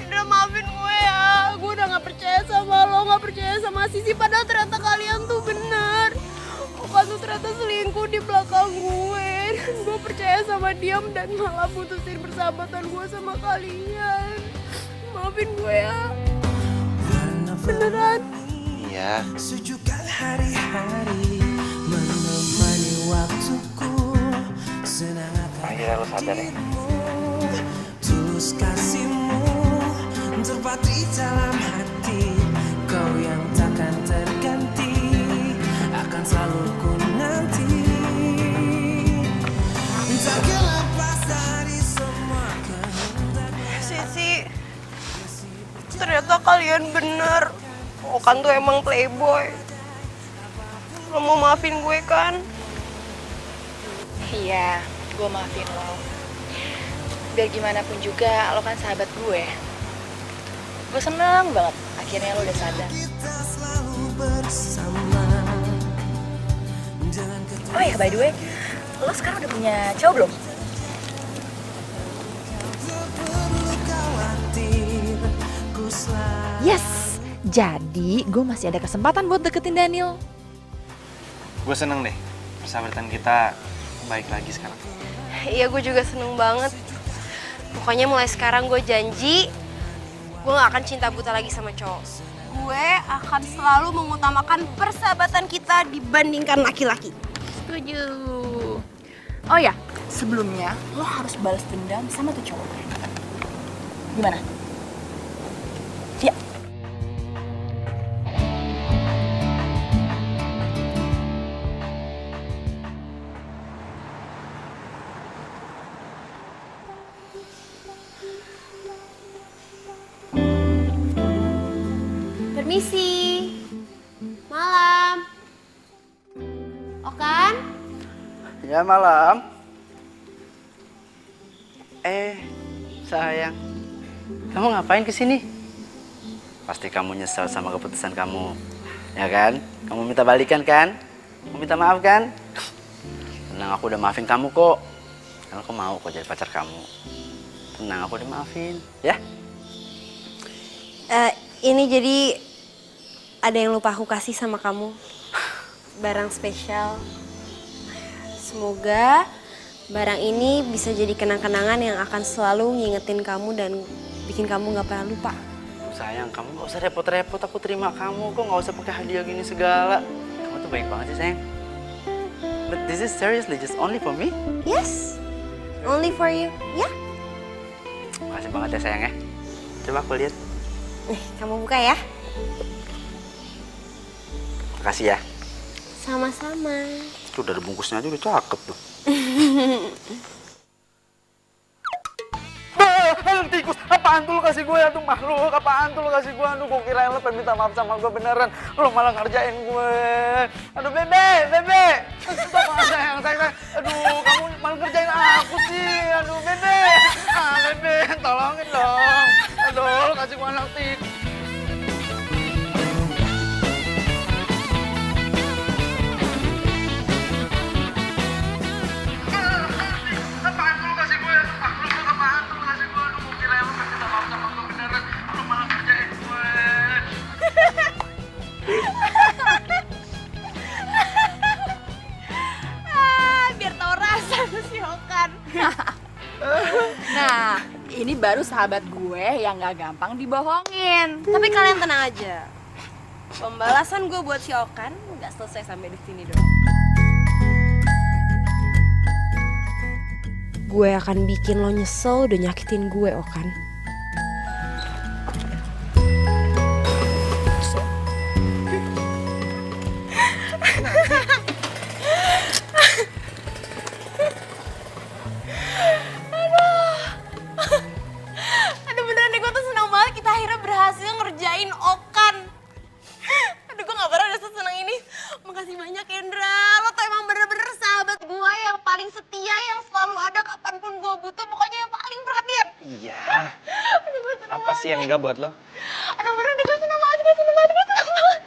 Indra maafin gue ya. Gue udah gak percaya sama lo, gak percaya sama Sisi. Padahal ternyata kalian tuh bener. Okan tuh ternyata selingkuh di belakang gue. Dan gue percaya sama dia dan malah putusin persahabatan gue sama kalian. Maafin gue ya. Beneran. Iya. Sejukkan hari-hari menemani waktuku. Senang Akhirnya lo sadar ya. tulus kasihmu terpatri dalam hati. Kau yang takkan terganti akan selalu ku nanti. Takkan lepas dari semua kehendak. Sisi, ternyata kalian bener. Okan tuh emang playboy. Lo mau maafin gue kan? Iya, gue maafin lo. Biar gimana pun juga, lo kan sahabat gue. Gue seneng banget, akhirnya lo udah sadar. Kita selalu bersama. Oh ya, by the way, lo sekarang udah punya cowok belum? Yes, jadi gue masih ada kesempatan buat deketin Daniel. Gue seneng deh, persahabatan kita baik lagi sekarang. Iya, gue juga seneng banget. Pokoknya mulai sekarang gue janji, gue gak akan cinta buta lagi sama cowok. Gue akan selalu mengutamakan persahabatan kita dibandingkan laki-laki. Setuju. Oh ya, sebelumnya lo harus balas dendam sama tuh cowok. Gimana? Ya. Permisi. Malam. Okan? Ya malam. Sayang. Kamu ngapain kesini? Pasti kamu nyesel sama keputusan kamu. Ya kan? Kamu minta balikan kan? Kamu minta maaf kan? Tenang, aku udah maafin kamu kok. Karena aku mau kok jadi pacar kamu. Tenang, aku udah maafin. Ya? Ini jadi ada yang lupa aku kasih sama kamu. Barang spesial. Semoga barang ini bisa jadi kenang-kenangan yang akan selalu ngingetin kamu dan bikin kamu gak pernah lupa. Sayang, kamu gak usah repot-repot. Aku terima kamu kok. Gak usah pakai hadiah gini segala. Kamu tuh baik banget sih, sayang. But this is seriously just only for me? Yes, only for you. Ya? Makasih banget ya, sayang ya. Coba aku lihat. Nih, kamu buka ya. Makasih ya. Sama-sama. Tuh dari bungkusnya aja udah cakep tuh. Tikus, apaan tuh lu kasih gue? Aduh makhluk, apaan tuh lu kasih gue? Aduh gue kirain lu pengen minta maaf sama gue beneran. Lu malah ngerjain gue. Aduh bebe. Stop, sayang. Aduh kamu malah ngerjain aku sih. Aduh bebe. Bebe, tolongin dong. Aduh lu kasih gue anak tikus. Biar tau rasa tuh si Okan. Nah, ini baru sahabat gue yang gak gampang dibohongin. Tapi kalian tenang aja. Pembalasan gue buat si Okan nggak selesai sampai di sini doang. Gue akan bikin lo nyesel udah nyakitin gue, Okan. Aduh beneran deh, gue tuh senang banget kita akhirnya berhasil ngerjain Okan. Aduh gue gak pernah udah sesenang ini. Makasih banyak Indra, lo tuh emang bener-bener sahabat gue yang paling setia, yang selalu ada kapanpun gue butuh, pokoknya yang paling perhatian. Iya. Aduh gue senang Apa sih yang enggak buat lo? Aduh beneran deh, gue senang banget, gue senang banget, gue senang banget.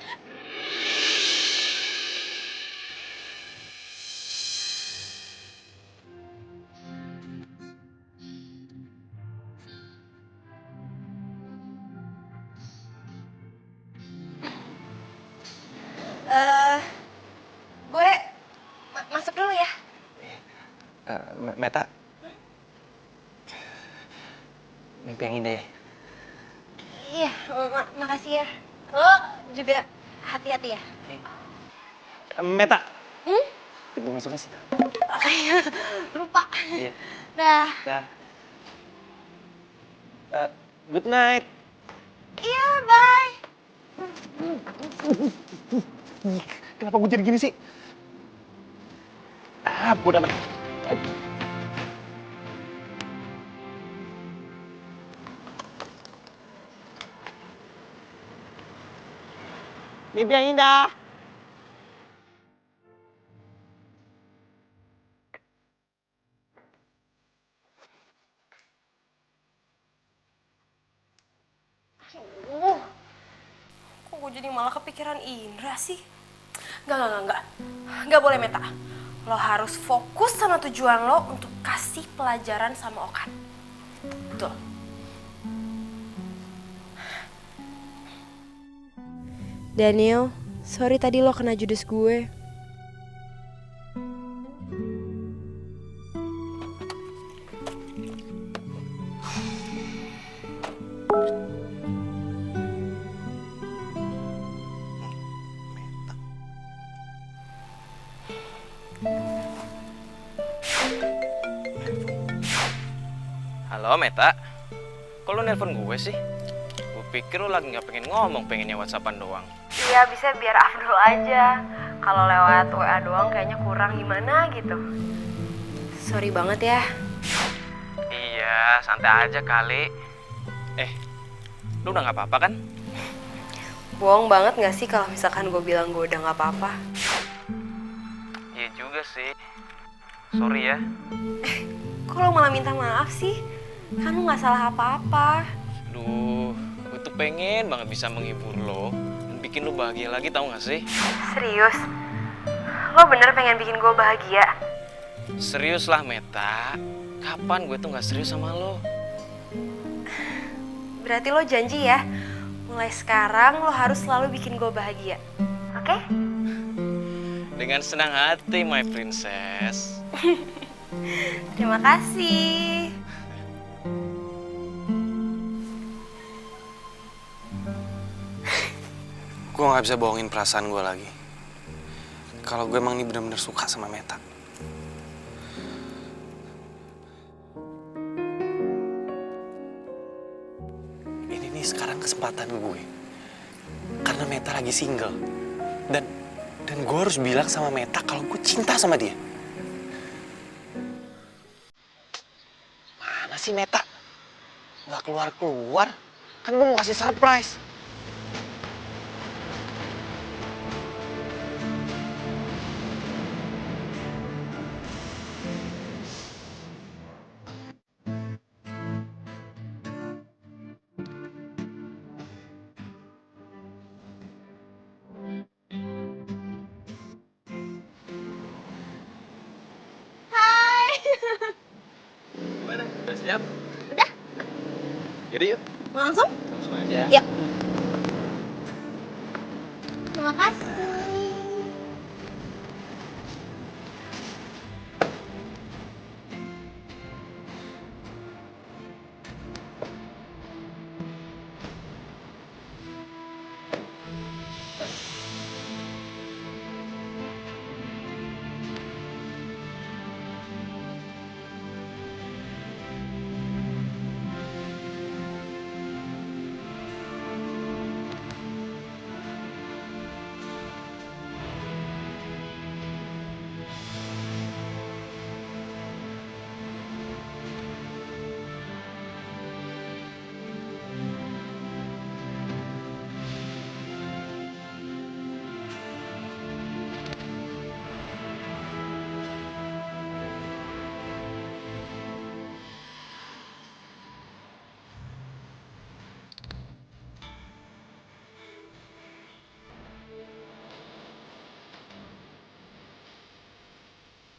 Gue masuk dulu ya. Meta. Mimpi yang indah ya. Iya, makasih ya. Lo juga hati-hati ya. Meta. Pintu masuknya sih. Lupa. Iya. Dah. Dah. Good night. Iya, bye. Kenapa gue jadi gini sih? Bodoh amat. Mimpi yang indah. Kok gue jadi malah kepikiran Indra sih? Enggak. Enggak boleh, Meta. Lo harus fokus sama tujuan lo untuk kasih pelajaran sama Okan. Betul. Daniel, sorry tadi lo kena judes gue. Halo Meta, kok lu nelpon gue sih? Gue pikir lu lagi gak pengen ngomong, pengennya whatsappan doang. Iya, bisa biar afdol aja. Kalau lewat WA doang kayaknya kurang gimana gitu. Sorry banget ya. Iya, santai aja kali. Lu udah gak apa-apa kan? Bohong banget gak sih kalau misalkan gue bilang gue udah gak apa-apa? Iya juga sih. Sorry ya. Kok lo malah minta maaf sih? Kan lo gak salah apa-apa. Aduh, gue tuh pengen banget bisa menghibur lo dan bikin lo bahagia lagi, tau gak sih? Serius? Lo bener pengen bikin gue bahagia? Serius lah Meta. Kapan gue tuh gak serius sama lo? Berarti lo janji ya, mulai sekarang lo harus selalu bikin gue bahagia. Oke? Dengan senang hati, my princess. Terima kasih. Gue gak bisa bohongin perasaan gue lagi. Kalau gue emang ini bener-bener suka sama Meta. Ini nih sekarang kesempatan gue. Karena Meta lagi single. Dan gue harus bilang sama Meta kalau gue cinta sama dia. Mana sih Meta? Gak keluar-keluar. Kan gue mau kasih surprise. Gimana? Udah siap? Udah. Yaudah yuk. Langsung? Langsung aja. Yuk. Terima kasih.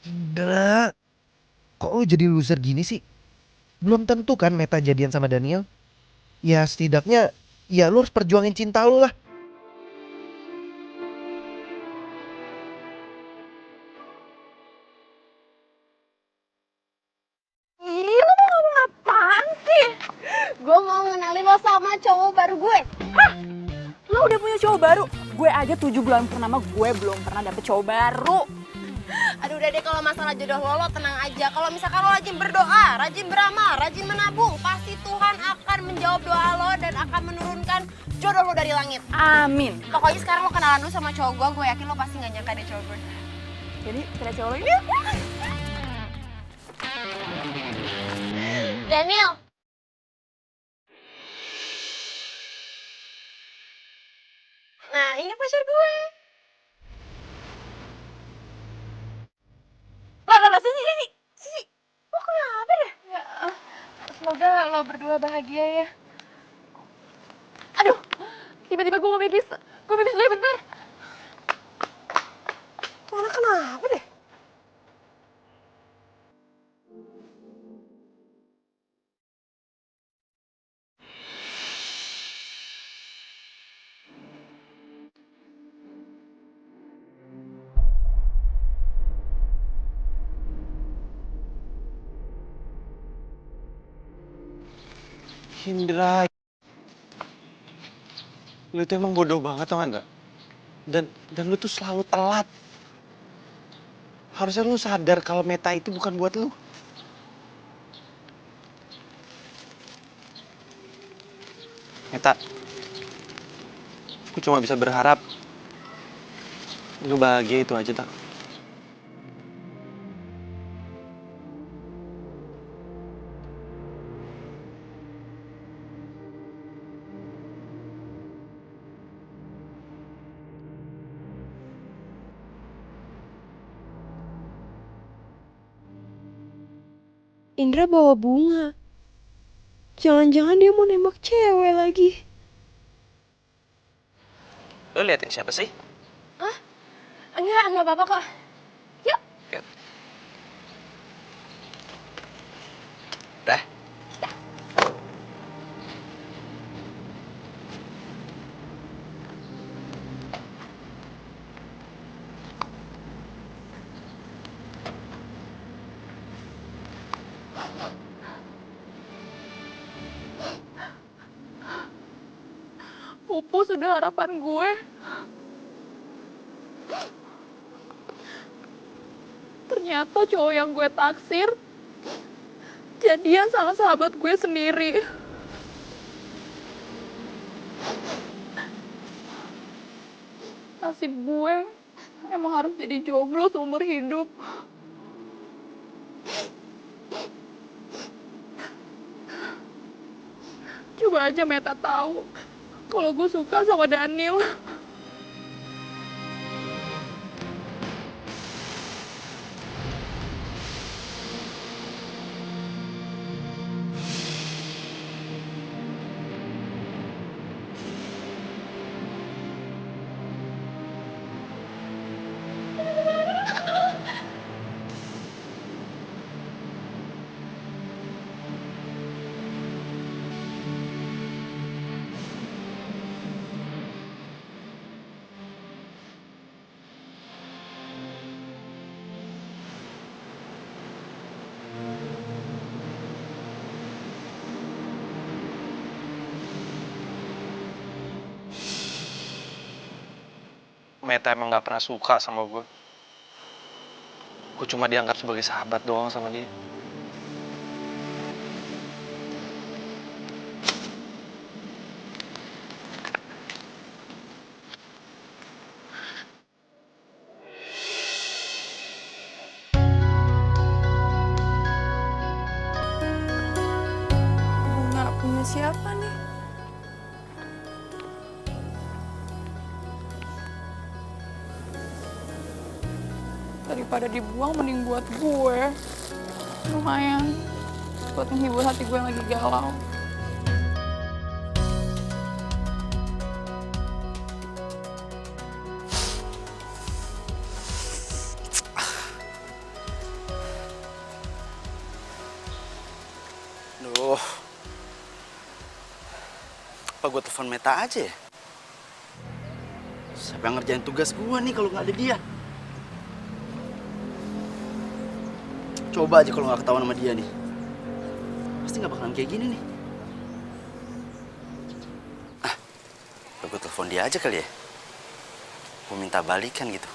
Indra, kok lu jadi loser gini sih? Belum tentu kan Meta jadian sama Daniel. Ya setidaknya, ya lu harus perjuangin cinta lu lah. Ih, lu tuh ngomong apaan sih? Gue mau ngenalin lo sama cowok baru gue. Lo udah punya cowok baru? Gue aja 7 bulan pernama gue belum pernah dapet cowok baru. Aduh udah deh, kalau masalah jodoh lo tenang aja. Kalau misalkan lo rajin berdoa, rajin beramal, rajin menabung, pasti Tuhan akan menjawab doa lo dan akan menurunkan jodoh lo dari langit. Amin. Pokoknya sekarang lo kenalan dulu sama cowok gue yakin lo pasti gak nyangka deh cowok gue. Jadi kira cowok lo ini? Daniel. Nah ini pacar gue. Lah, sini. Lo kenapa deh? Ya, semoga lo berdua bahagia ya. Aduh, tiba-tiba gue mau pipis. Gue pipis dulu ya, bentar. Tuh anak kenapa deh? Indra, lu tuh emang bodoh banget tau gak? Dan lu tuh selalu telat. Harusnya lu sadar kalau Meta itu bukan buat lu. Meta, aku cuma bisa berharap lu bahagia itu aja tak. Indra bawa bunga. Jangan-jangan dia mau nembak cewek lagi. Lu liatin siapa sih? Enggak apa-apa kok. Yuk. Dah. Pupus sudah harapan gue. Ternyata cowok yang gue taksir jadian sama sahabat gue sendiri. Nasib gue emang harus jadi jomblo seumur hidup. Coba aja Meta tahu kalau gue suka sama Daniel. Meta emang gak pernah suka sama gue. Gue cuma dianggap sebagai sahabat doang sama dia. Bunga punya siapa nih? Daripada dibuang mending buat gue. Lumayan buat menghibur hati gue yang lagi galau. Apa gue telepon Meta aja ya? Siapa yang ngerjain tugas gue nih kalau nggak ada dia? Coba aja kalau nggak ketahuan sama dia nih. Pasti nggak bakalan kayak gini nih. Gue telepon dia aja kali ya. Gue minta balikan gitu.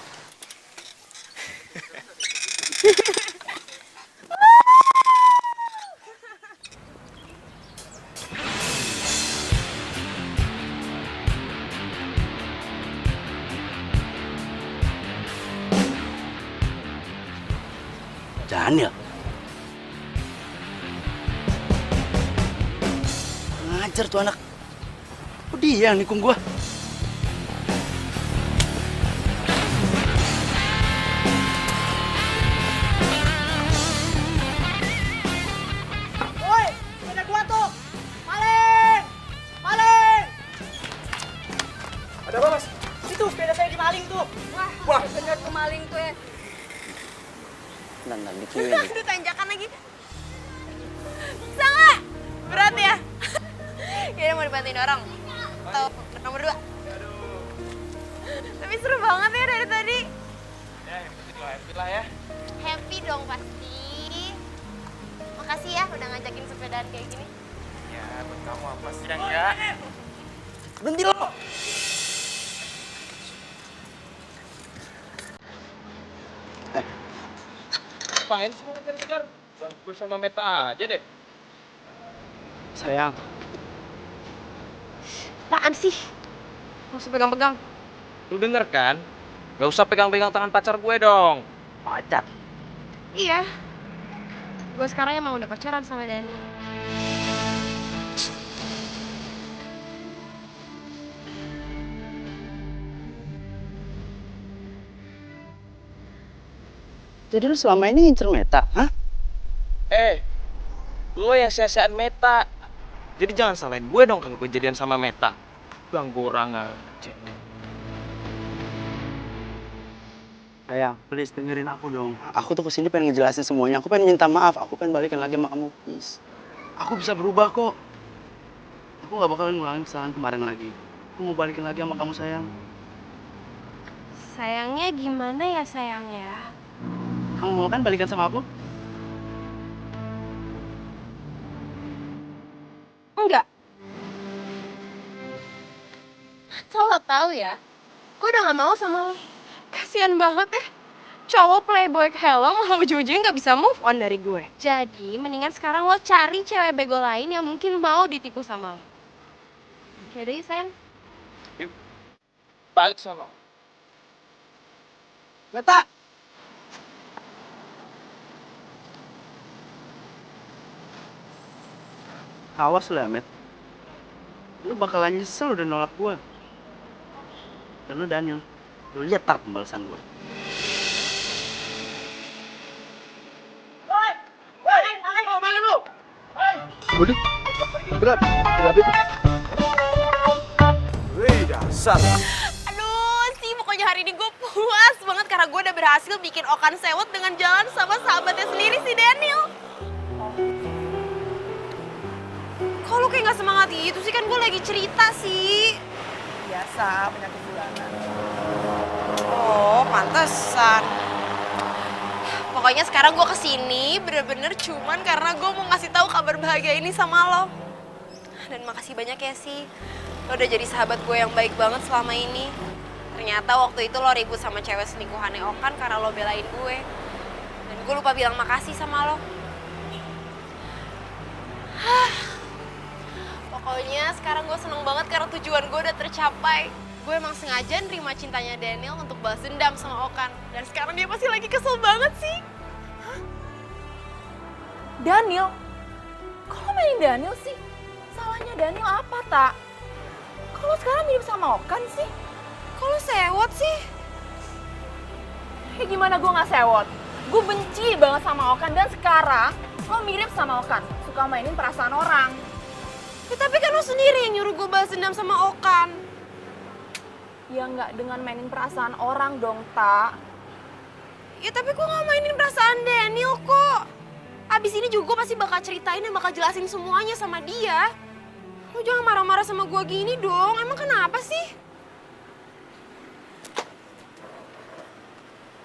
Daniel. Ngajar tuh anak. Kok dia yang nikung gua? Woi, sepeda gua tuh! Maling! Maling! Ada apa, Mas? Itu sepeda saya dimaling tuh. Wah, bener tuh maling tuh ya. Nah, dikirim. Aduh, tanjakan lagi. Bisa nggak? Berat ya? Kayaknya mau dibantuin orang. Atau nomor 2. Tapi seru banget ya dari tadi. Ya, happy lah ya. Happy dong pasti. Makasih ya udah ngajakin sepedaan kayak gini. Ya, buat kamu apa sih yang enggak? Berhenti lo. Ngapain sih ngejar-ngejar? Gue sama Meta aja deh. Sayang, Apaan sih? Gak usah pegang-pegang. Lu denger kan? Gak usah pegang-pegang tangan pacar gue dong. pacar. Iya. Gue sekarang emang udah pacaran sama Dani. Jadi lu selama ini ngincer Meta, hah? Lo yang sia-siain Meta. Jadi jangan salahin gue dong kalau gue jadian sama Meta. Ganggu orang aja. Sayang, please dengerin aku dong. Aku tuh kesini pengen ngejelasin semuanya. Aku pengen minta maaf. Aku pengen balikan lagi sama kamu, please. Aku bisa berubah kok. Aku gak bakalan ngulangin kesalahan kemarin lagi. Aku mau balikin lagi sama kamu, sayang. Sayangnya gimana ya sayangnya? Kamu mau kan balikan sama aku? Enggak. Lo tahu ya, gue udah gak mau sama lo. Kasian banget ya. Cowok playboy kayak lo malah ujung-ujungnya gak bisa move on dari gue. Jadi mendingan sekarang lo cari cewek bego lain yang mungkin mau ditipu sama lo. Yaudah ya sayang. Balik sama. Meta! Awas lu ya, Met. Lu bakalan nyesel udah nolak gua. Dan lu Daniel, lu lihat tar pembalasan gua. Waduh, berat itu. Wih, dasar. Aduh sih, pokoknya hari ini gue puas banget karena gue udah berhasil bikin Okan sewot dengan jalan sama sahabatnya sendiri si Daniel. Kok lu kayak gak semangat gitu sih? Kan gue lagi cerita sih. Biasa, penyakit bulanan. Oh, pantesan. Pokoknya sekarang gue kesini bener-bener cuman karena gue mau ngasih tahu kabar bahagia ini sama lo. Dan makasih banyak ya sih. Lo udah jadi sahabat gue yang baik banget selama ini. Ternyata waktu itu lo ribut sama cewek selingkuhannya Okan karena lo belain gue. Dan gue lupa bilang makasih sama lo. Pokoknya sekarang gue seneng banget karena tujuan gue udah tercapai. Gue emang sengaja nerima cintanya Daniel untuk balas dendam sama Okan. Dan sekarang dia pasti lagi kesel banget sih. Daniel? Kok lo mainin Daniel sih? Salahnya Daniel apa, Tak? Kok lo sekarang mirip sama Okan sih? Kok lo sewot sih? Ya gimana gue gak sewot? Gue benci banget sama Okan dan sekarang lo mirip sama Okan. Suka mainin perasaan orang. Ya tapi kan lo sendiri yang nyuruh gue balas dendam sama Okan. Ya nggak dengan mainin perasaan orang dong, Tak. Ya tapi gue gak mainin perasaan Daniel kok. Abis ini juga gue pasti bakal ceritain dan bakal jelasin semuanya sama dia. Lo jangan marah-marah sama gue gini dong. Emang kenapa sih?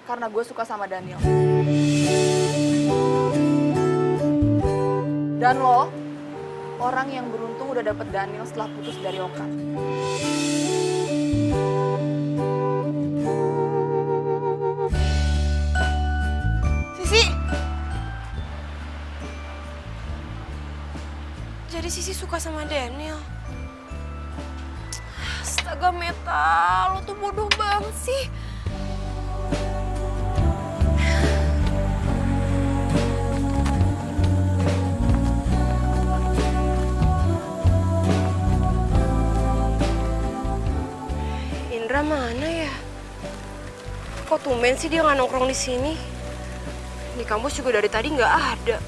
Karena gue suka sama Daniel. Dan lo, orang yang beruntung udah dapet Daniel setelah putus dari Okan. Sisi! Jadi Sisi suka sama Daniel. Astaga Meta, lo tuh bodoh banget sih. Indra mana ya? Kok tumben sih dia nggak nongkrong di sini? Di kampus juga dari tadi nggak ada.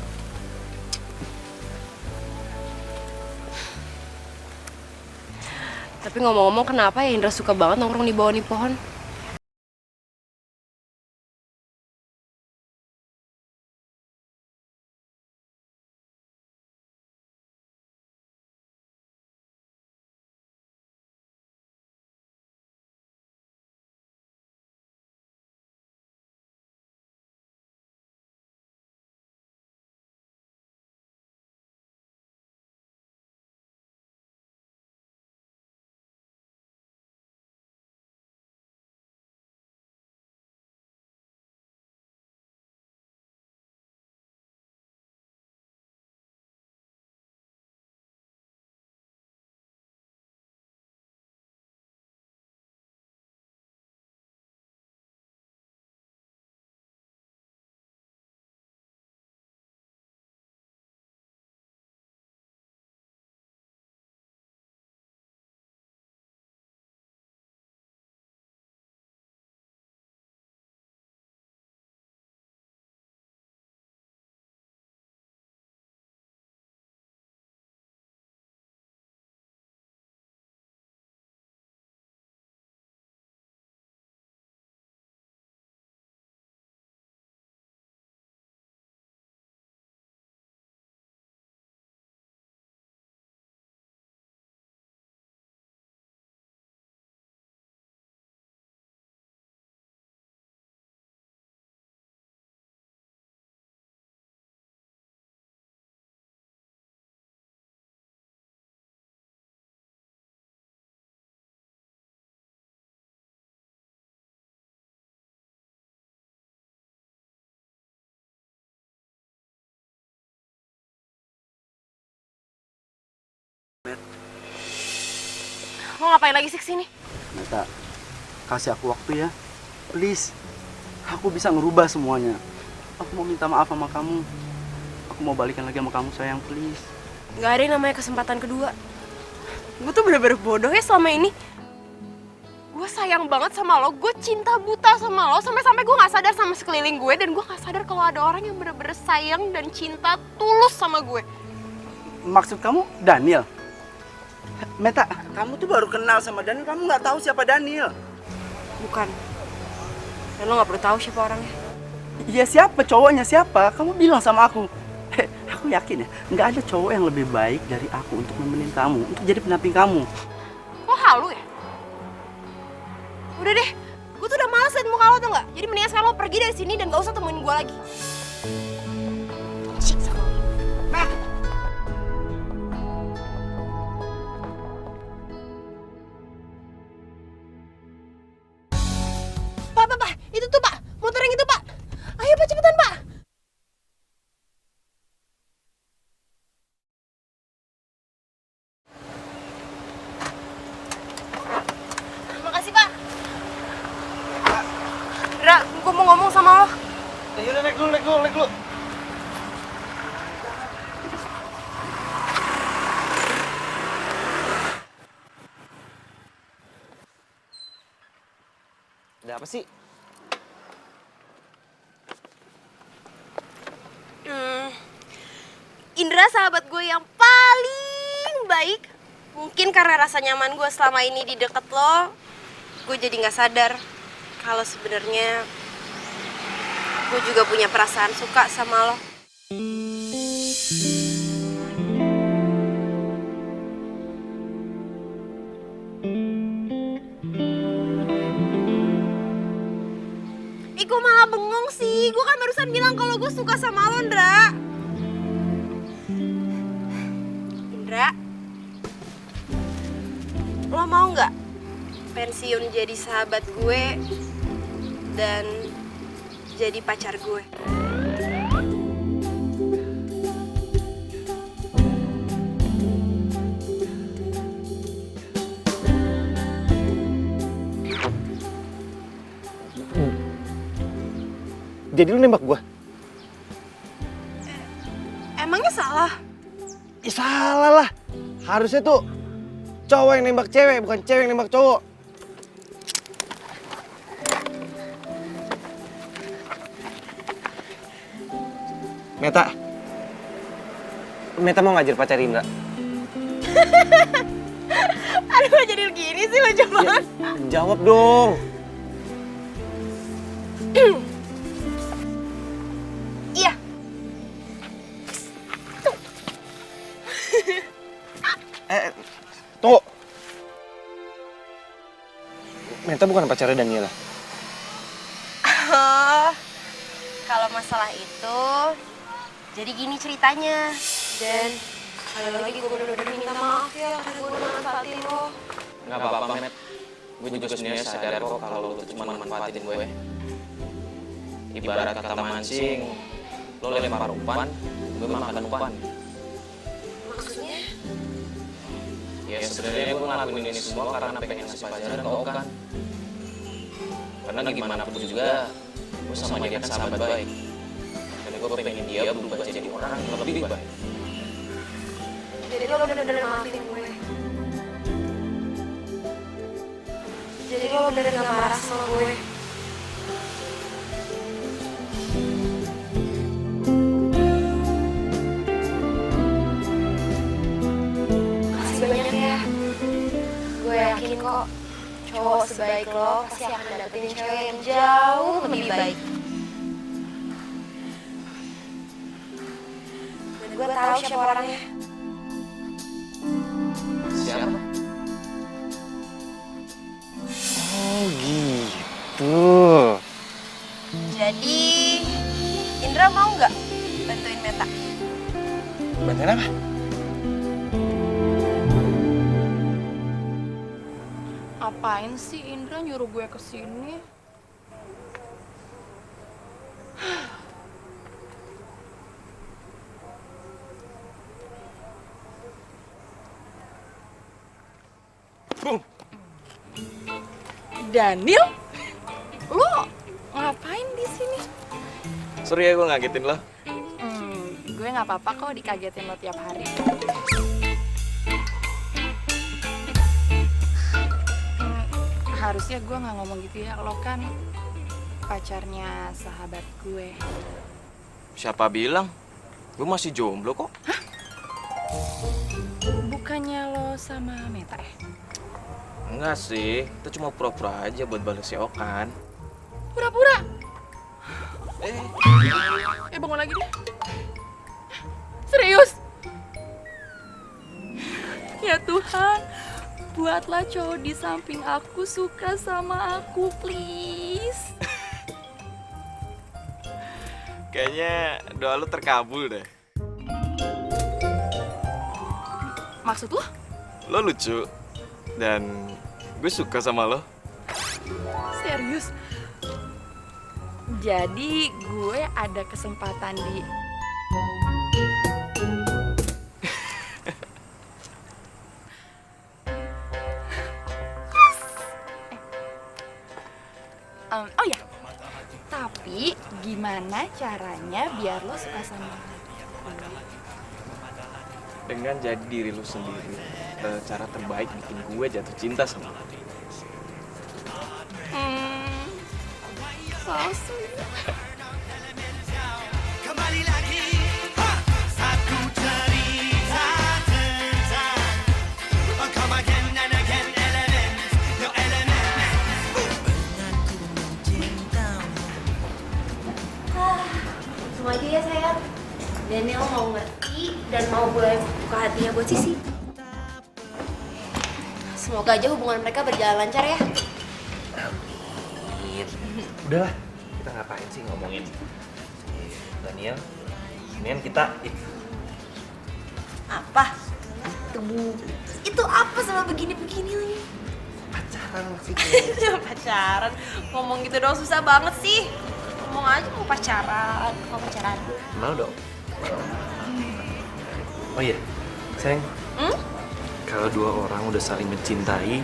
Tapi ngomong-ngomong kenapa ya Indra suka banget nongkrong di bawah nih pohon? Lo ngapain lagi sih kesini? Meta, kasih aku waktu ya. Please. Aku bisa ngerubah semuanya. Aku mau minta maaf sama kamu. Aku mau balikan lagi sama kamu sayang, please. Gak ada yang namanya kesempatan kedua. Gue tuh bener-bener bodoh ya selama ini. Gue sayang banget sama lo, gue cinta buta sama lo. Sampai-sampai gue gak sadar sama sekeliling gue. Dan gue gak sadar kalau ada orang yang bener-bener sayang dan cinta tulus sama gue. Maksud kamu Daniel? Meta, kamu tuh baru kenal sama Daniel, kamu nggak tahu siapa Daniel. Bukan. Dan lo gak perlu tahu siapa orangnya. Iya siapa, cowoknya siapa? Kamu bilang sama aku. Aku yakin ya, nggak ada cowok yang lebih baik dari aku untuk nemenin kamu, untuk jadi pendamping kamu. Kok halu ya? Udah deh, gue tuh udah males liat muka lo tuh gak? Jadi mendingan sekarang lo pergi dari sini dan gak usah temuin gue lagi. Cik sama lo. Pak, itu tuh Pak, motor yang itu Pak. Ayo Pak, cepetan Pak. Makasih Pak. Dra, gue mau ngomong sama lo. Yaudah, naik dulu. Ada apa sih? Indra sahabat gue yang paling baik. Mungkin karena rasa nyaman gue selama ini di deket lo, gue jadi gak sadar kalau sebenarnya gue juga punya perasaan suka sama lo. gue kan barusan bilang kalau gue suka sama lo, Indra. Indra, lo mau nggak pensiun jadi sahabat gue dan jadi pacar gue? Jadi lu nembak gua? Emangnya salah? Ya salah lah. Harusnya tuh cowok yang nembak cewek, bukan cewek yang nembak cowok. Meta mau ngajar pacar Indra? Aduh, kok jadi gini sih lo jawaban? Jawab dong. Iya. Tunggu. Meta bukan pacarnya Daniela. Oh, kalau masalah itu, jadi gini ceritanya. Dan sekali lagi gue bener-bener minta maaf ya karena gue udah manfaatin lo. Nggak apa-apa, Met. Gue juga sebenarnya sadar kok kalau lo tuh cuma manfaatin gue. Ibarat kata mancing, lo lempar umpan, gue makan umpan. Maksudnya? Ya sebenarnya gue ngelakuin ini semua karena pengen ngasih pelajaran ke Okan. Karena gimana pun juga, gue sama dia kan sahabat baik. Dan gue pengen dia berubah jadi orang yang lebih baik. Jadi lo bener-bener maafin gue. Jadi lo bener-bener gak marah sama gue. Makasih banyak ya. Gue yakin kok cowok sebaik lo pasti akan dapetin cewek yang jauh lebih baik. Dan gue tahu siapa orangnya. Siapa? Oh gitu. Jadi, Indra mau nggak bantuin Meta? Bantuin apa? Apain sih Indra nyuruh gue kesini? Daniel? Lo ngapain di sini? Sorry ya gue ngagetin lo. Gue nggak apa-apa kok dikagetin lo tiap hari. Harusnya gue nggak ngomong gitu ya, lo kan pacarnya sahabat gue. Siapa bilang? Gue masih jomblo kok. Bukannya lo sama Meta ya? Enggak sih, kita cuma pura-pura aja buat balas si Okan. Pura-pura? Bangun lagi deh. Serius? Ya Tuhan, buatlah cowok di samping aku suka sama aku, please. Kayaknya doa lu terkabul deh. Maksud lo? Lo lucu. Dan gue suka sama lo. Serius? Jadi gue ada kesempatan di... oh ya, tapi gimana caranya biar lo suka sama gue? Dengan jadi diri lu sendiri. Cara terbaik bikin gue jatuh cinta sama lo. So sweet. Kembali lagi satu cerita tentang come again and again element no element benarku mencintamu. Langsung aja ya sayang. Daniel mau ngerti dan mau gue buka hatinya buat Sisi. Semoga aja hubungan mereka berjalan lancar ya. Udahlah, kita ngapain sih ngomongin Daniel, mendingan kita Apa? Itu apa sama begini-begini lagi? pacaran maksudnya. Pacaran? Ngomong gitu doang susah banget sih. Ngomong aja mau pacaran. Mau pacaran. Mau dong. Oh iya, sayang. Kalau dua orang udah saling mencintai,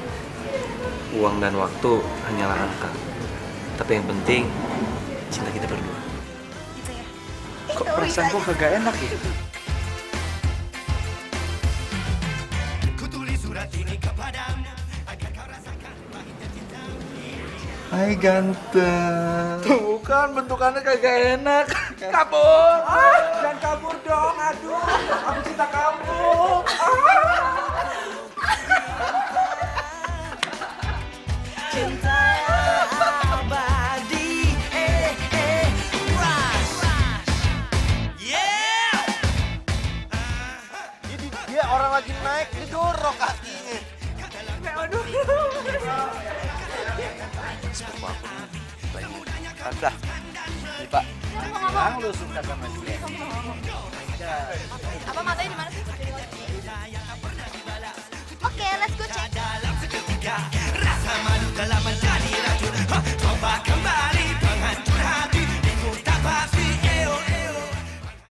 uang dan waktu hanyalah angka. Tapi yang penting, cinta kita berdua. Gitu ya. Kok perasaan gue kagak enak ya? Hai ganteng. Tuh kan bentukannya kagak enak. Kabur. Jangan kabur dong. Aduh, aku cinta kamu. Cinta abadi, rush. Yeah. Jadi dia orang lagi naik, didorong kakinya. Sepupu aku lagi. Udah. Nih Pak. Bilang lu suka sama dia. Apa matanya di mana sih? Oke, let's go check. Rasa malu dalam